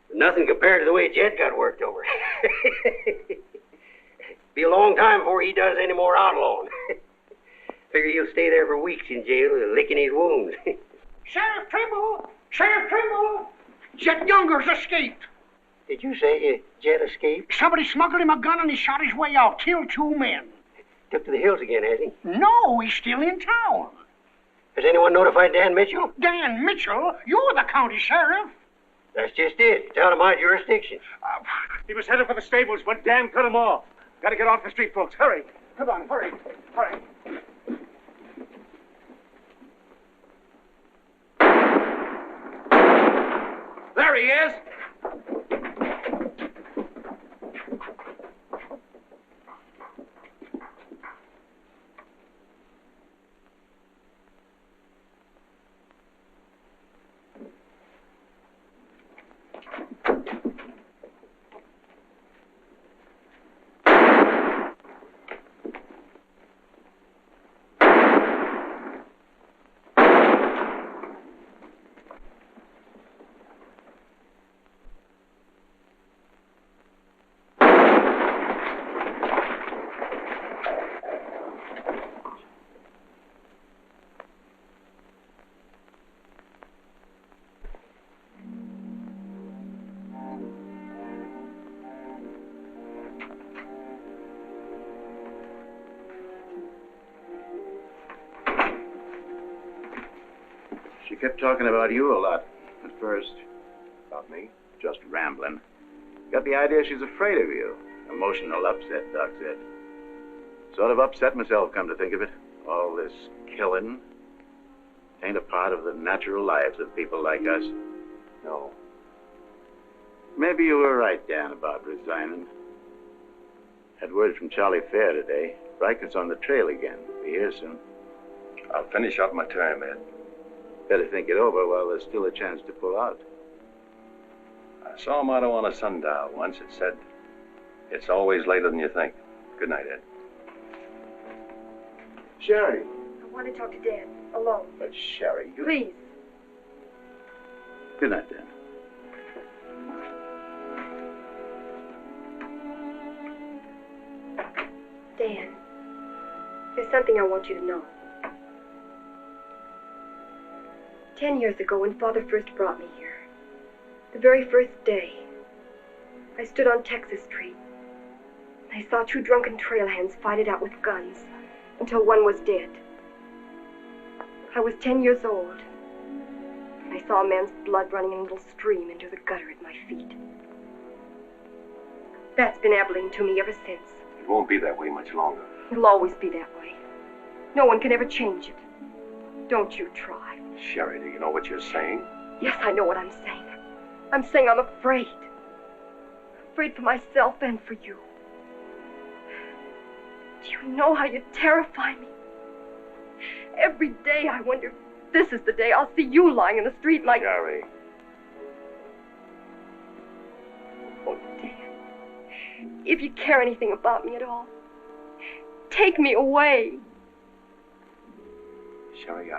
But nothing compared to the way Jet got worked over. Be a long time before he does any more outlawing. Figure he'll stay there for weeks in jail, licking his wounds. Sheriff Trimble, Sheriff Trimble! Jet Younger's escaped. Did you say Jet escaped? Somebody smuggled him a gun and he shot his way out. Killed 2 men. Took to the hills again, has he? No, he's still in town. Has anyone notified Dan Mitchell? Dan Mitchell? You're the county sheriff. That's just it. It's out of my jurisdiction. He was headed for the stables, but Dan cut him off. Gotta get off the street, folks. Hurry. Come on, hurry. Hurry. There he is. She kept talking about you a lot at first. About me? Just rambling. Got the idea she's afraid of you. Emotional upset, Doc said. Sort of upset myself, come to think of it. All this killing ain't a part of the natural lives of people like us. No. Maybe you were right, Dan, about resigning. Had word from Charlie Fair today. Riker's on the trail again. Be here soon. I'll finish out my term, Ed. Better think it over while there's still a chance to pull out. I saw a motto on a sundial once. It said, "It's always later than you think." Good night, Ed. Sherry. I want to talk to Dad, alone. But Sherry, you... Please. Good night, Dan. Dan, there's something I want you to know. 10 years ago, when Father first brought me here, the very first day, I stood on Texas Street. I saw 2 drunken trail hands fight it out with guns until one was dead. I was 10 years old, and I saw a man's blood running in a little stream into the gutter at my feet. That's been Abilene to me ever since. It won't be that way much longer. It'll always be that way. No one can ever change it. Don't you try. Sherry, do you know what you're saying? Yes, I know what I'm saying. I'm saying I'm afraid. Afraid for myself and for you. Do you know how you terrify me? Every day I wonder if this is the day I'll see you lying in the street like... Sherry. Oh, Dan. If you care anything about me at all, take me away. Sherry,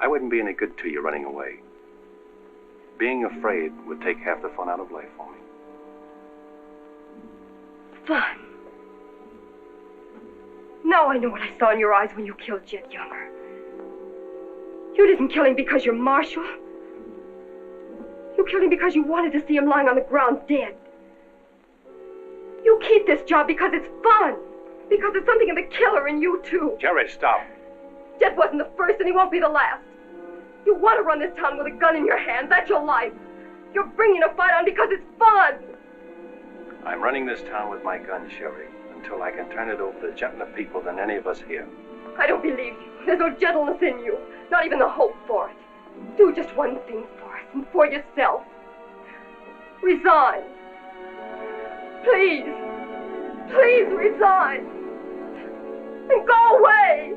I wouldn't be any good to you running away. Being afraid would take half the fun out of life for me. Fun? Now I know what I saw in your eyes when you killed Jet Younger. You didn't kill him because you're Marshal. You killed him because you wanted to see him lying on the ground dead. You keep this job because it's fun. Because there's something in the killer in you, too. Sherry, stop. Jet wasn't the first, and he won't be the last. You want to run this town with a gun in your hand. That's your life. You're bringing a fight on because it's fun. I'm running this town with my gun, Sherry, until I can turn it over to gentler people than any of us here. I don't believe you. There's no gentleness in you. Not even the hope for it. Do just one thing for us and for yourself. Resign. Please. Please resign. And go away.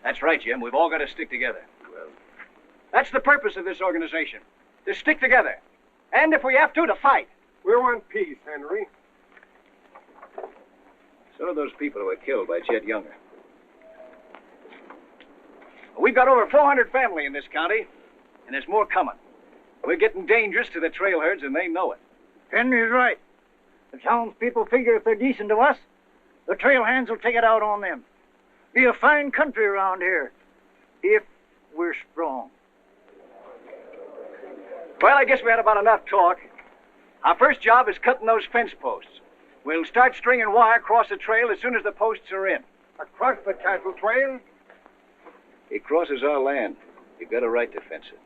That's right, Jim. We've all got to stick together. Well, that's the purpose of this organization. To stick together. And if we have to fight. We want peace, Henry. So do those people who were killed by Chet Younger. We've got over 400 family in this county, and there's more coming. We're getting dangerous to the trailherds, and they know it. Henry's right. The townspeople figure if they're decent to us, the trail hands will take it out on them. Be a fine country around here, if we're strong. Well, I guess we had about enough talk. Our first job is cutting those fence posts. We'll start stringing wire across the trail as soon as the posts are in. Across the cattle trail? It crosses our land. You've got a right to fence it.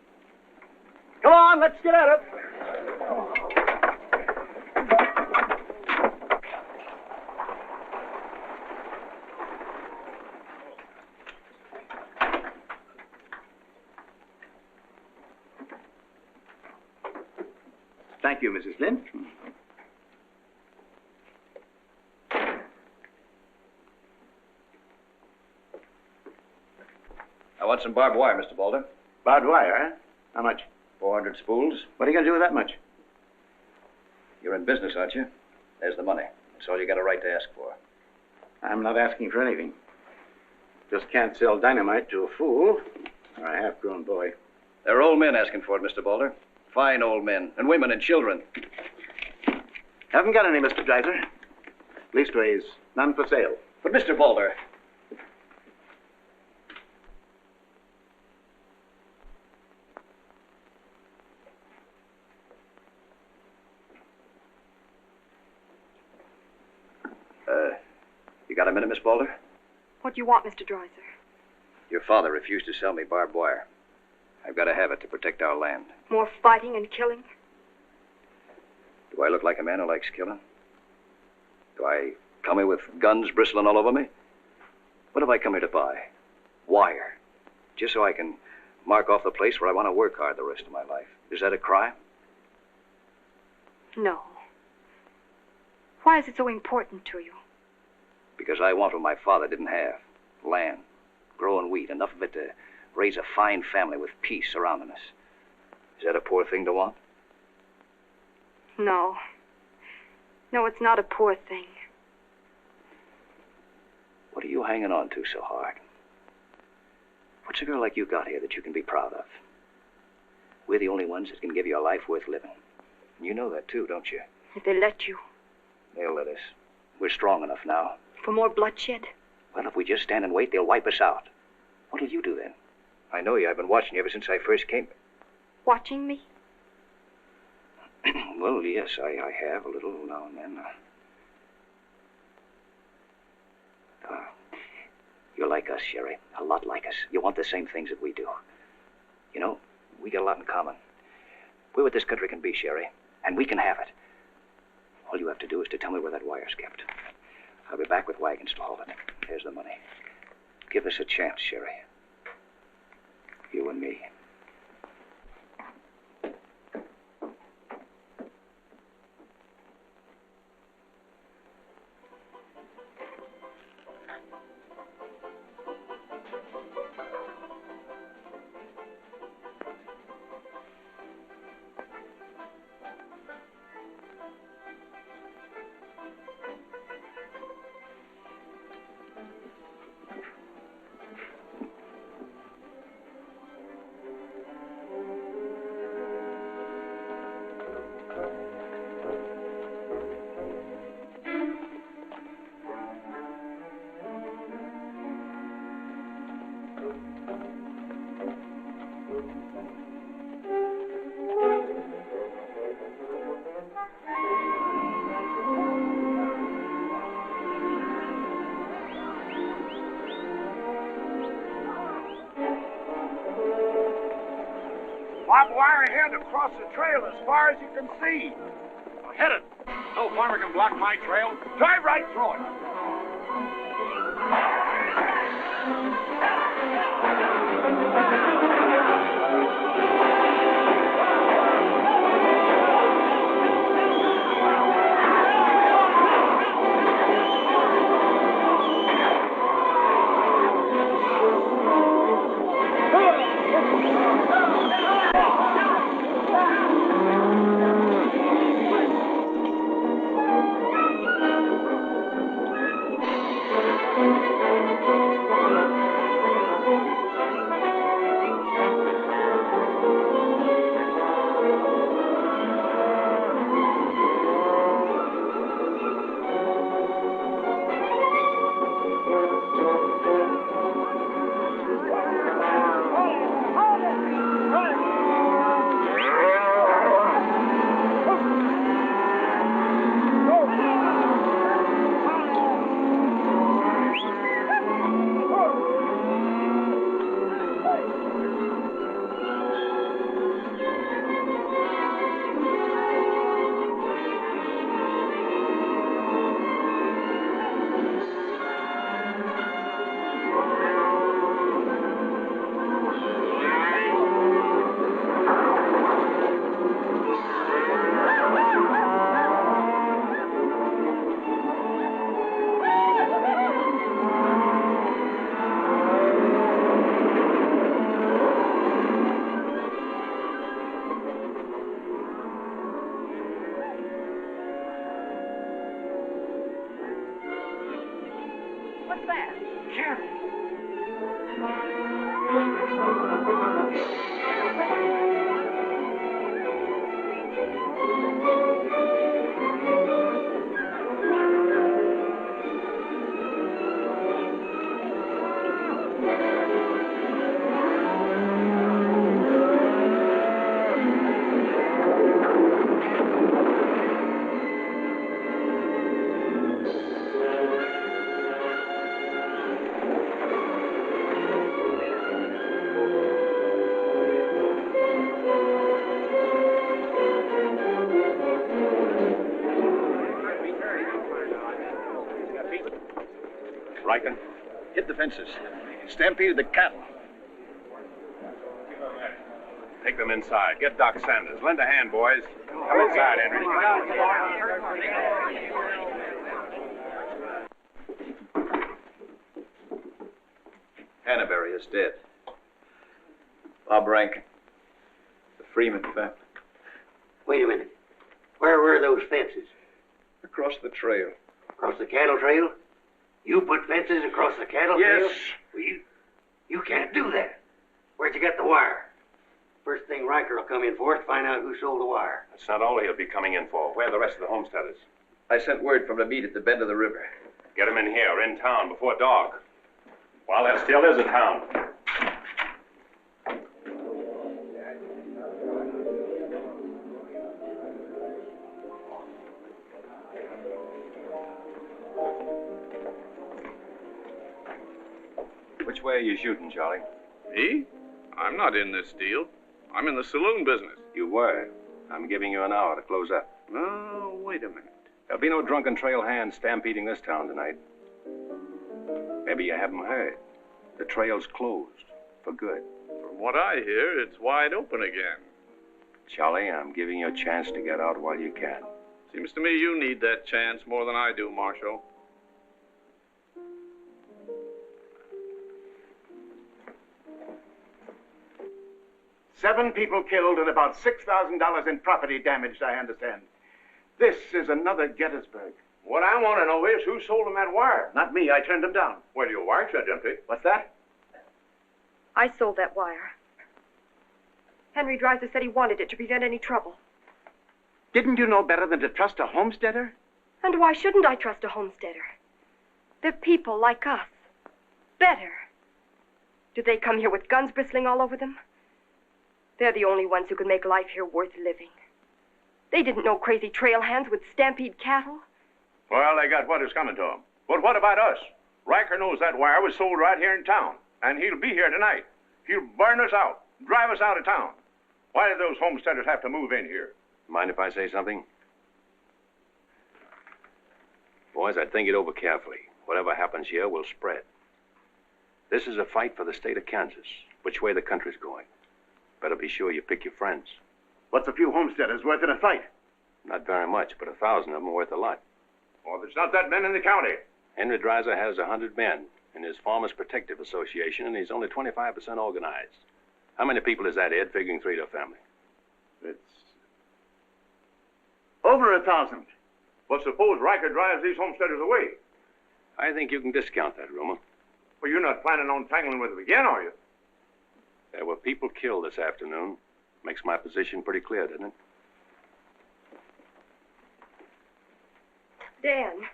Come on, let's get at it. Thank you, Mrs. Flynn. I want some barbed wire, Mr. Balder. Barbed wire, huh? How much? 400 spools. What are you going to do with that much? You're in business, aren't you? There's the money. That's all you got a right to ask for. I'm not asking for anything. Just can't sell dynamite to a fool or a half-grown boy. There are old men asking for it, Mr. Balder. Fine old men, and women and children. Haven't got any, Mr. Dreiser. Leastways, none for sale. But, Mr. Balder... You got a minute, Miss Balder? What do you want, Mr. Dreiser? Your father refused to sell me barbed wire. I've got to have it to protect our land. More fighting and killing? Do I look like a man who likes killing? Do I come here with guns bristling all over me? What have I come here to buy? Wire. Just so I can mark off the place where I want to work hard the rest of my life. Is that a crime? No. Why is it so important to you? Because I want what my father didn't have. Land. Growing wheat. Enough of it to raise a fine family with peace surrounding us. Is that a poor thing to want? No. No, it's not a poor thing. What are you hanging on to so hard? What's a girl like you got here that you can be proud of? We're the only ones that can give you a life worth living. And you know that too, don't you? If they let you. They'll let us. We're strong enough now. For more bloodshed? Well, if we just stand and wait, they'll wipe us out. What'll you do then? I know you. I've been watching you ever since I first came. Watching me? Well, yes, I have a little now and then. You're like us, Sherry. A lot like us. You want the same things that we do. You know, we got a lot in common. We're what this country can be, Sherry, and we can have it. All you have to do is to tell me where that wire's kept. I'll be back with wagons to haul it. Here's the money. Give us a chance, Sherry. You and me. Barbed wire ahead across the trail as far as you can see. Hit it. No farmer can block my trail. Drive right through it. cattle. Riker? Hit the fences. Stampeded the cattle. Take them inside. Get Doc Sanders. Lend a hand, boys. Come inside, Henry. Hannaberry is dead. Bob Rankin. The Freeman family. Wait a minute. Where were those fences? Across the trail. Across the cattle trail? You put fences across the cattle trail? Yes. Well, you can't do that. Where'd you get the wire? First thing Riker will come in for is to find out who sold the wire. That's not all he'll be coming in for. Where are the rest of the homesteaders? I sent word from the meet at the bend of the river. Get them in here, in town, before dark. While there still is a town. Which way are you shooting, Charlie? Me? I'm not in this deal. I'm in the saloon business. You were. I'm giving you an hour to close up. Oh, wait a minute. There'll be no drunken trail hands stampeding this town tonight. Maybe you haven't heard. The trail's closed. For good. From what I hear, it's wide open again. Charlie, I'm giving you a chance to get out while you can. Seems to me you need that chance more than I do, Marshal. Seven people killed and about $6,000 in property damaged, I understand. This is another Gettysburg. What I want to know is who sold him that wire? Not me. I turned them down. Well, your wire said empty. What's that? I sold that wire. Henry Dreiser said he wanted it to prevent any trouble. Didn't you know better than to trust a homesteader? And why shouldn't I trust a homesteader? They're people like us. Better. Do they come here with guns bristling all over them? They're the only ones who can make life here worth living. They didn't know crazy trail hands would stampede cattle. Well, they got what is coming to them. But what about us? Riker knows that wire was sold right here in town, and he'll be here tonight. He'll burn us out, drive us out of town. Why did those homesteaders have to move in here? Mind if I say something? Boys, I'd think it over carefully. Whatever happens here will spread. This is a fight for the state of Kansas, which way the country's going. Better be sure you pick your friends. What's a few homesteaders worth in a fight? Not very much, but 1,000 of them are worth a lot. Well, there's not that many in the county. Henry Dreiser has 100 men in his Farmers Protective Association, and he's only 25% organized. How many people is that, Ed, figuring 3 to a family? It's over 1,000. But suppose Riker drives these homesteaders away. I think you can discount that rumor. Well, you're not planning on tangling with them again, are you? There were people killed this afternoon. Makes my position pretty clear, doesn't it? Dan,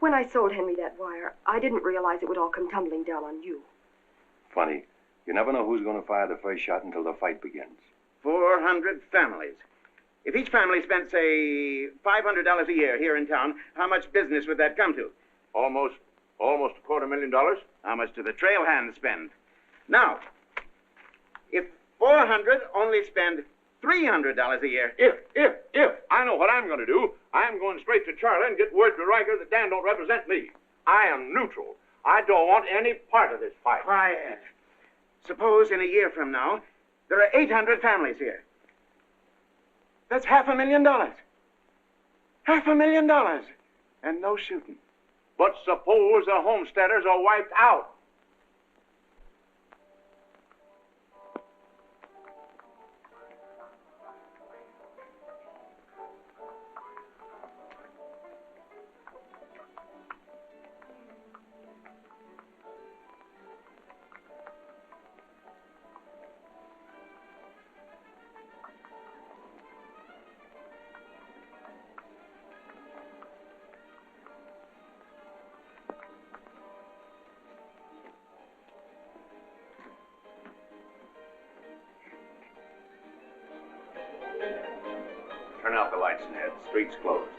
when I sold Henry that wire, I didn't realize it would all come tumbling down on you. Funny. You never know who's going to fire the first shot until the fight begins. 400 families. If each family spent, say, $500 a year here in town, how much business would that come to? Almost $250,000. How much do the trail hands spend? Now, if 400 only spend $300 a year. If. I know what I'm going to do. I'm going straight to Charlie and get word to Riker that Dan don't represent me. I am neutral. I don't want any part of this fight. Quiet. Suppose in a year from now, there are 800 families here. That's $500,000. $500,000. And no shooting. But suppose the homesteaders are wiped out. Turn out the lights, Ned. The street's closed.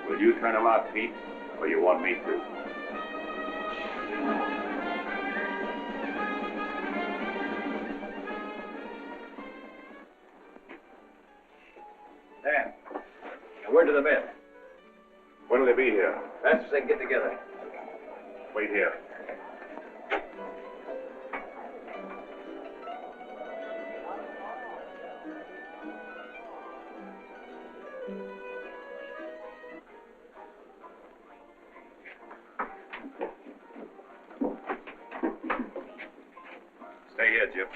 Will you turn them out, Pete, or you want me to? Dan, a word to the men. When'll they be here? Fast as they can get together. Wait here. Stay here, Jip.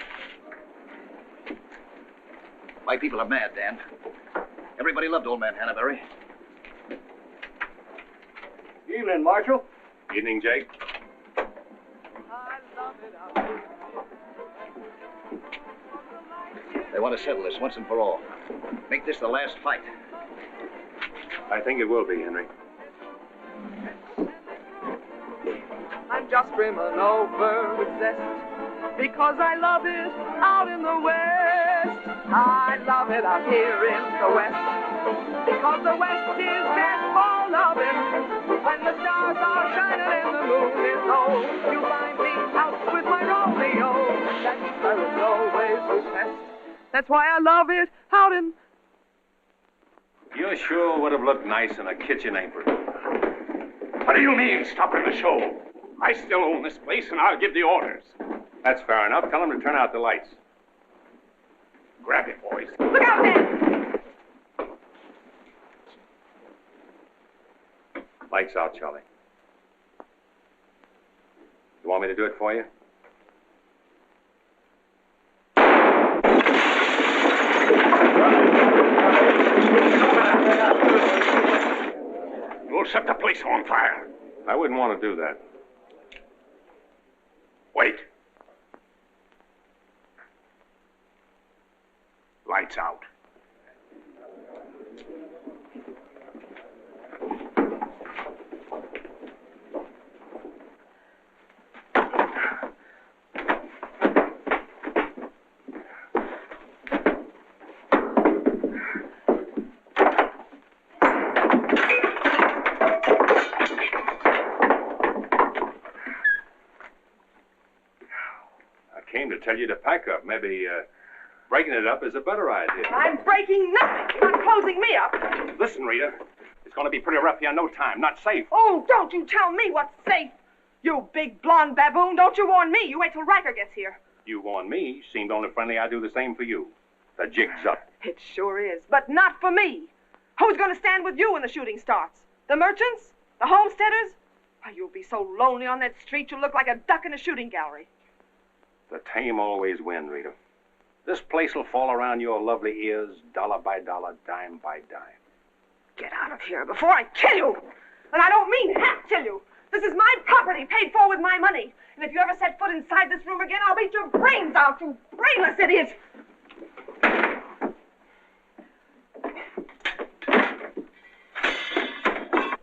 My people are mad, Dan. Everybody loved old man Hannaberry. Evening, Marshal. Evening, Jake. They want to settle this once and for all. Make this the last fight. I think it will be, Henry. I'm just brimming over with zest because I love it out in the West. I love it out here in the West because the West is meant for loving. When the stars are shining and the moon is low, you find me out with my Romeo. That's where it's always the best. That's why I love it out in... You sure would have looked nice in a kitchen apron. What do you mean, stopping the show? I still own this place, and I'll give the orders. That's fair enough. Tell them to turn out the lights. Grab it, boys. Look out, Ben! Lights out, Charlie. You want me to do it for you? You'll set the place on fire. I wouldn't want to do that. Wait. Lights out. Tell you to pack up. Maybe breaking it up is a better idea. I'm breaking nothing. You're not closing me up. Listen, Rita, it's going to be pretty rough here in no time. Not safe. Oh, don't you tell me what's safe. You big blonde baboon, don't you warn me. You wait till Riker gets here. You warn me. Seemed only friendly I'd do the same for you. The jig's up. It sure is, but not for me. Who's going to stand with you when the shooting starts? The merchants? The homesteaders? Why, you'll be so lonely on that street you'll look like a duck in a shooting gallery. The tame always win, Rita. This place will fall around your lovely ears, dollar by dollar, dime by dime. Get out of here before I kill you. And I don't mean half kill you. This is my property, paid for with my money. And if you ever set foot inside this room again, I'll beat your brains out, you brainless idiot.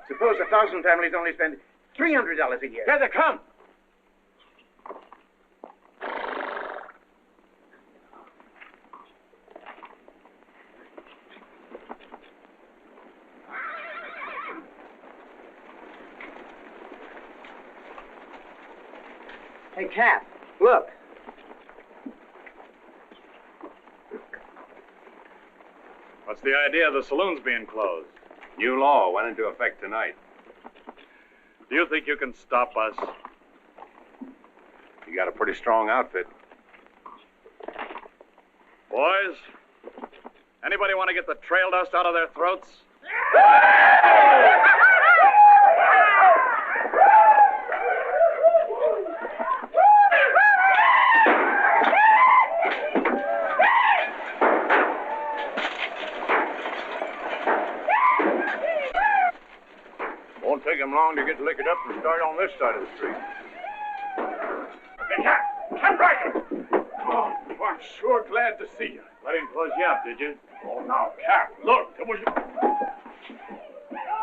Suppose 1,000 families only spend $300 a year. Here they come. Hey, Cap, look. What's the idea of the saloons being closed? New law went into effect tonight. Do you think you can stop us? You got a pretty strong outfit. Boys, anybody want to get the trail dust out of their throats? time you get liquored up and start on this side of the street. Hey, Cat Riker! Oh, I'm sure glad to see you. I didn't close you up, did you? Oh, now, Cap, look, it was...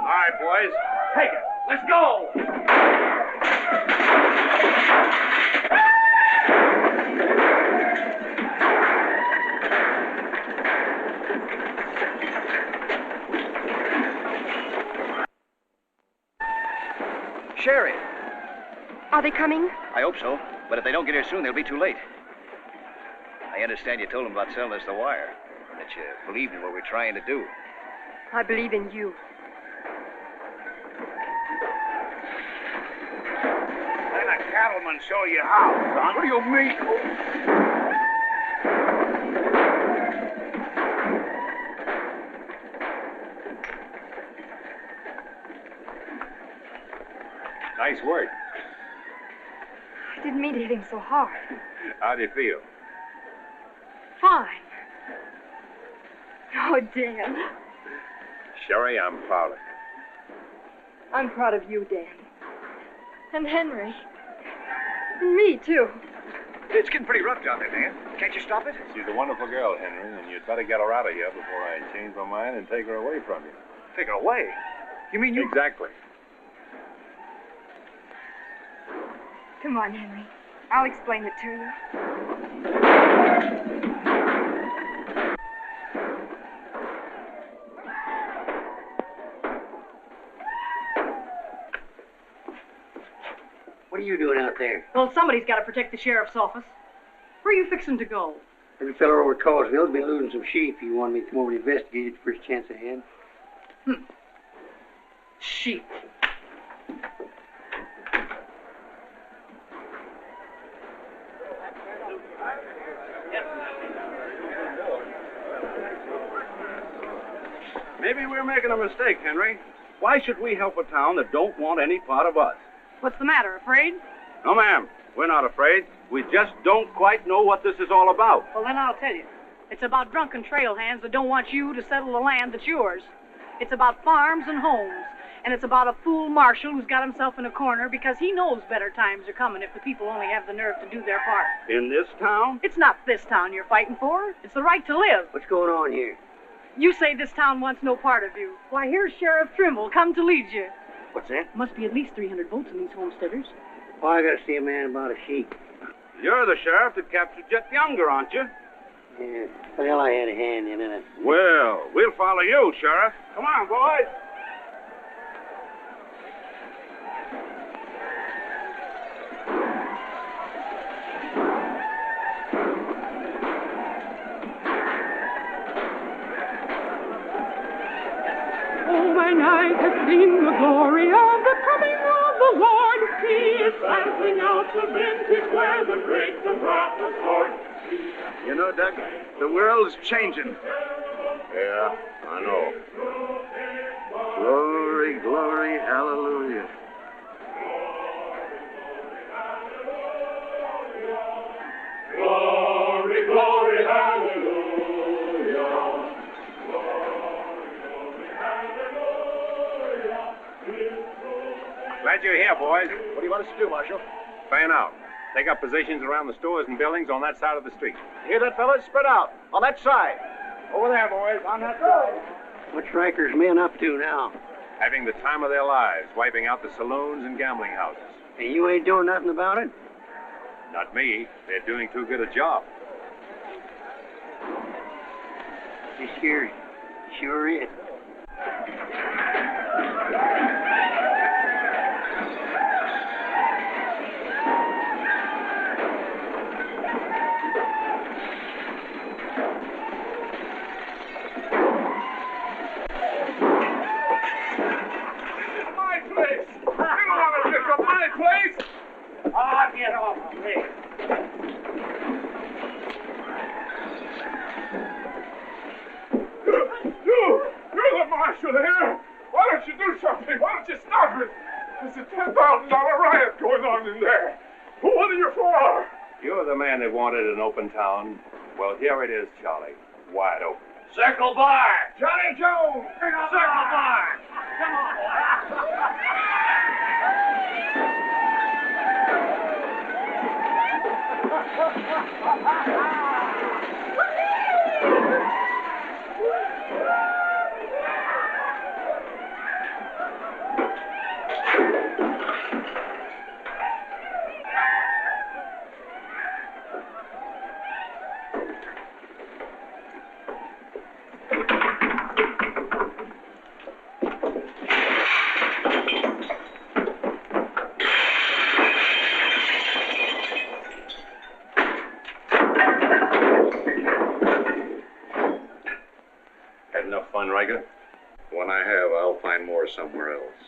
All right, boys. Take it. Let's go. Sherry. Are they coming? I hope so. But if they don't get here soon, they'll be too late. I understand you told them about selling us the wire. That you believed in what we're trying to do. I believe in you. Let a cattleman show you how, son. What do you mean? Nice work. I didn't mean to hit him so hard. How do you feel? Fine. Oh, Dan. Sherry, I'm proud of you. I'm proud of you, Dan. And Henry. And me, too. It's getting pretty rough down there, Dan. Can't you stop it? She's a wonderful girl, Henry, and you'd better get her out of here before I change my mind and take her away from you. Take her away? You mean you... Exactly. Come on, Henry. I'll explain it to you. What are you doing out there? Well, somebody's got to protect the sheriff's office. Where are you fixing to go? Every fellow over at Callsville's been losing some sheep. He wanted me to come over and investigate it the first chance I had. Sheep. Maybe we're making a mistake, Henry. Why should we help a town that don't want any part of us? What's the matter, afraid? No, ma'am. We're not afraid. We just don't quite know what this is all about. Well, then I'll tell you. It's about drunken trail hands that don't want you to settle the land that's yours. It's about farms and homes. And it's about a fool marshal who's got himself in a corner because he knows better times are coming if the people only have the nerve to do their part. In this town? It's not this town you're fighting for. It's the right to live. What's going on here? You say this town wants no part of you. Why, here's Sheriff Trimble come to lead you. What's that? Must be at least 300 votes in these homesteaders. Oh, I gotta see a man about a sheep. You're the sheriff that captured Jet Younger, aren't you? Yeah. Well, I had a hand in it. Well, we'll follow you, Sheriff. Come on, boys. Oh, when I have seen the glory of the coming of the Lord, He is passing out the vintage where the great Dvorak was born. You know, Doug, the world's changing. Yeah, I know. Glory, glory, hallelujah. Glory, glory, hallelujah. Glad you're here, boys. What do you want us to do, Marshal? Fan out. Take up positions around the stores and buildings on that side of the street. Hear that, fellas? Spread out. On that side. Over there, boys. On that side. What's Riker's men up to now? Having the time of their lives, wiping out the saloons and gambling houses. And you ain't doing nothing about it? Not me. They're doing too good a job. You sure? Sure is. Get off of me. You're the marshal here. Why don't you do something? Why don't you stop it? There's a $10,000 riot going on in there. What are you for? You're the man that wanted an open town. Well, here it is, Charlie. Wide open. Circle Bar. Johnny Jones. Circle Bar. Come on, boy. somewhere else.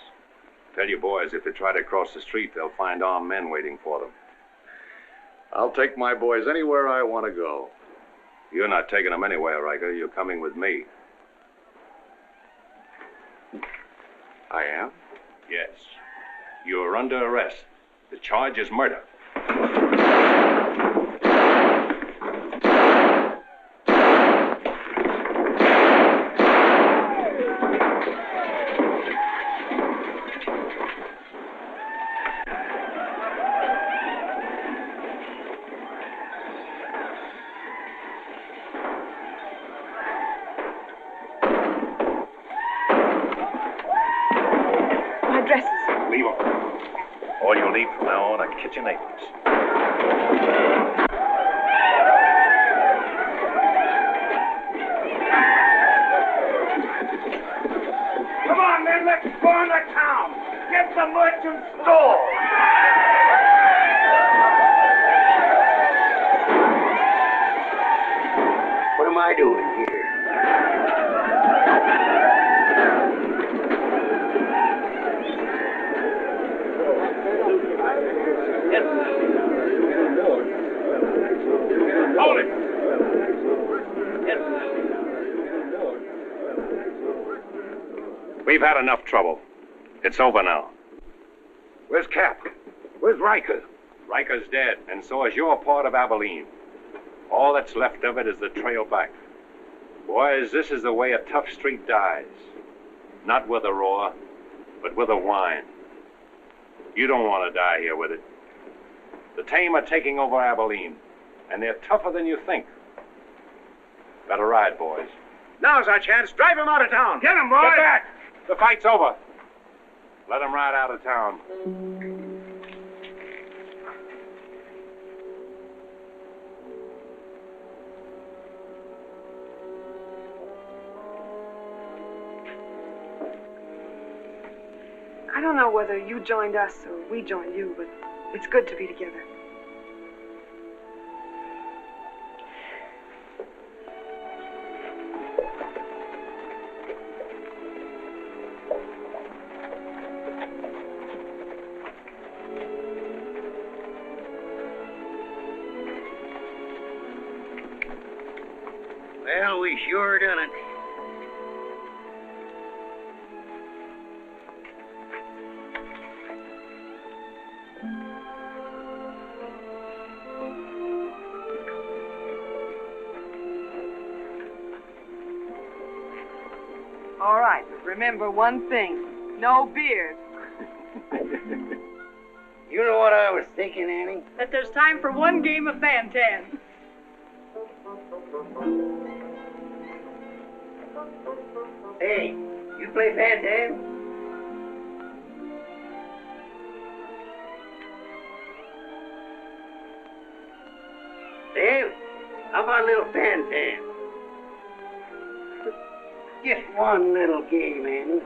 Tell you boys, if they try to cross the street, they'll find armed men waiting for them. I'll take my boys anywhere I want to go. You're not taking them anywhere, Riker. You're coming with me. I am? Yes. You're under arrest. The charge is murder. Leave them. All you'll need from now on are kitchen aprons. Come on, men, let's go into town. Get the merchant store. What am I doing here? Hold it! We've had enough trouble. It's over now. Where's Cap? Where's Riker? Riker's dead, and so is your part of Abilene. All that's left of it is the trail back. Boys, this is the way a tough street dies. Not with a roar, but with a whine. You don't want to die here with it. The tame are taking over Abilene, and they're tougher than you think. Better ride, boys. Now's our chance. Drive him out of town. Get him, boys. Get back! The fight's over. Let him ride out of town. I don't know whether you joined us or we joined you, but it's good to be together. Well, we sure done it. All right, but remember one thing. No beard. You know what I was thinking, Annie? That there's time for one game of Banditen. Hey, you play Banditen? Dave, how about a little Banditen? Just one little game, Annie.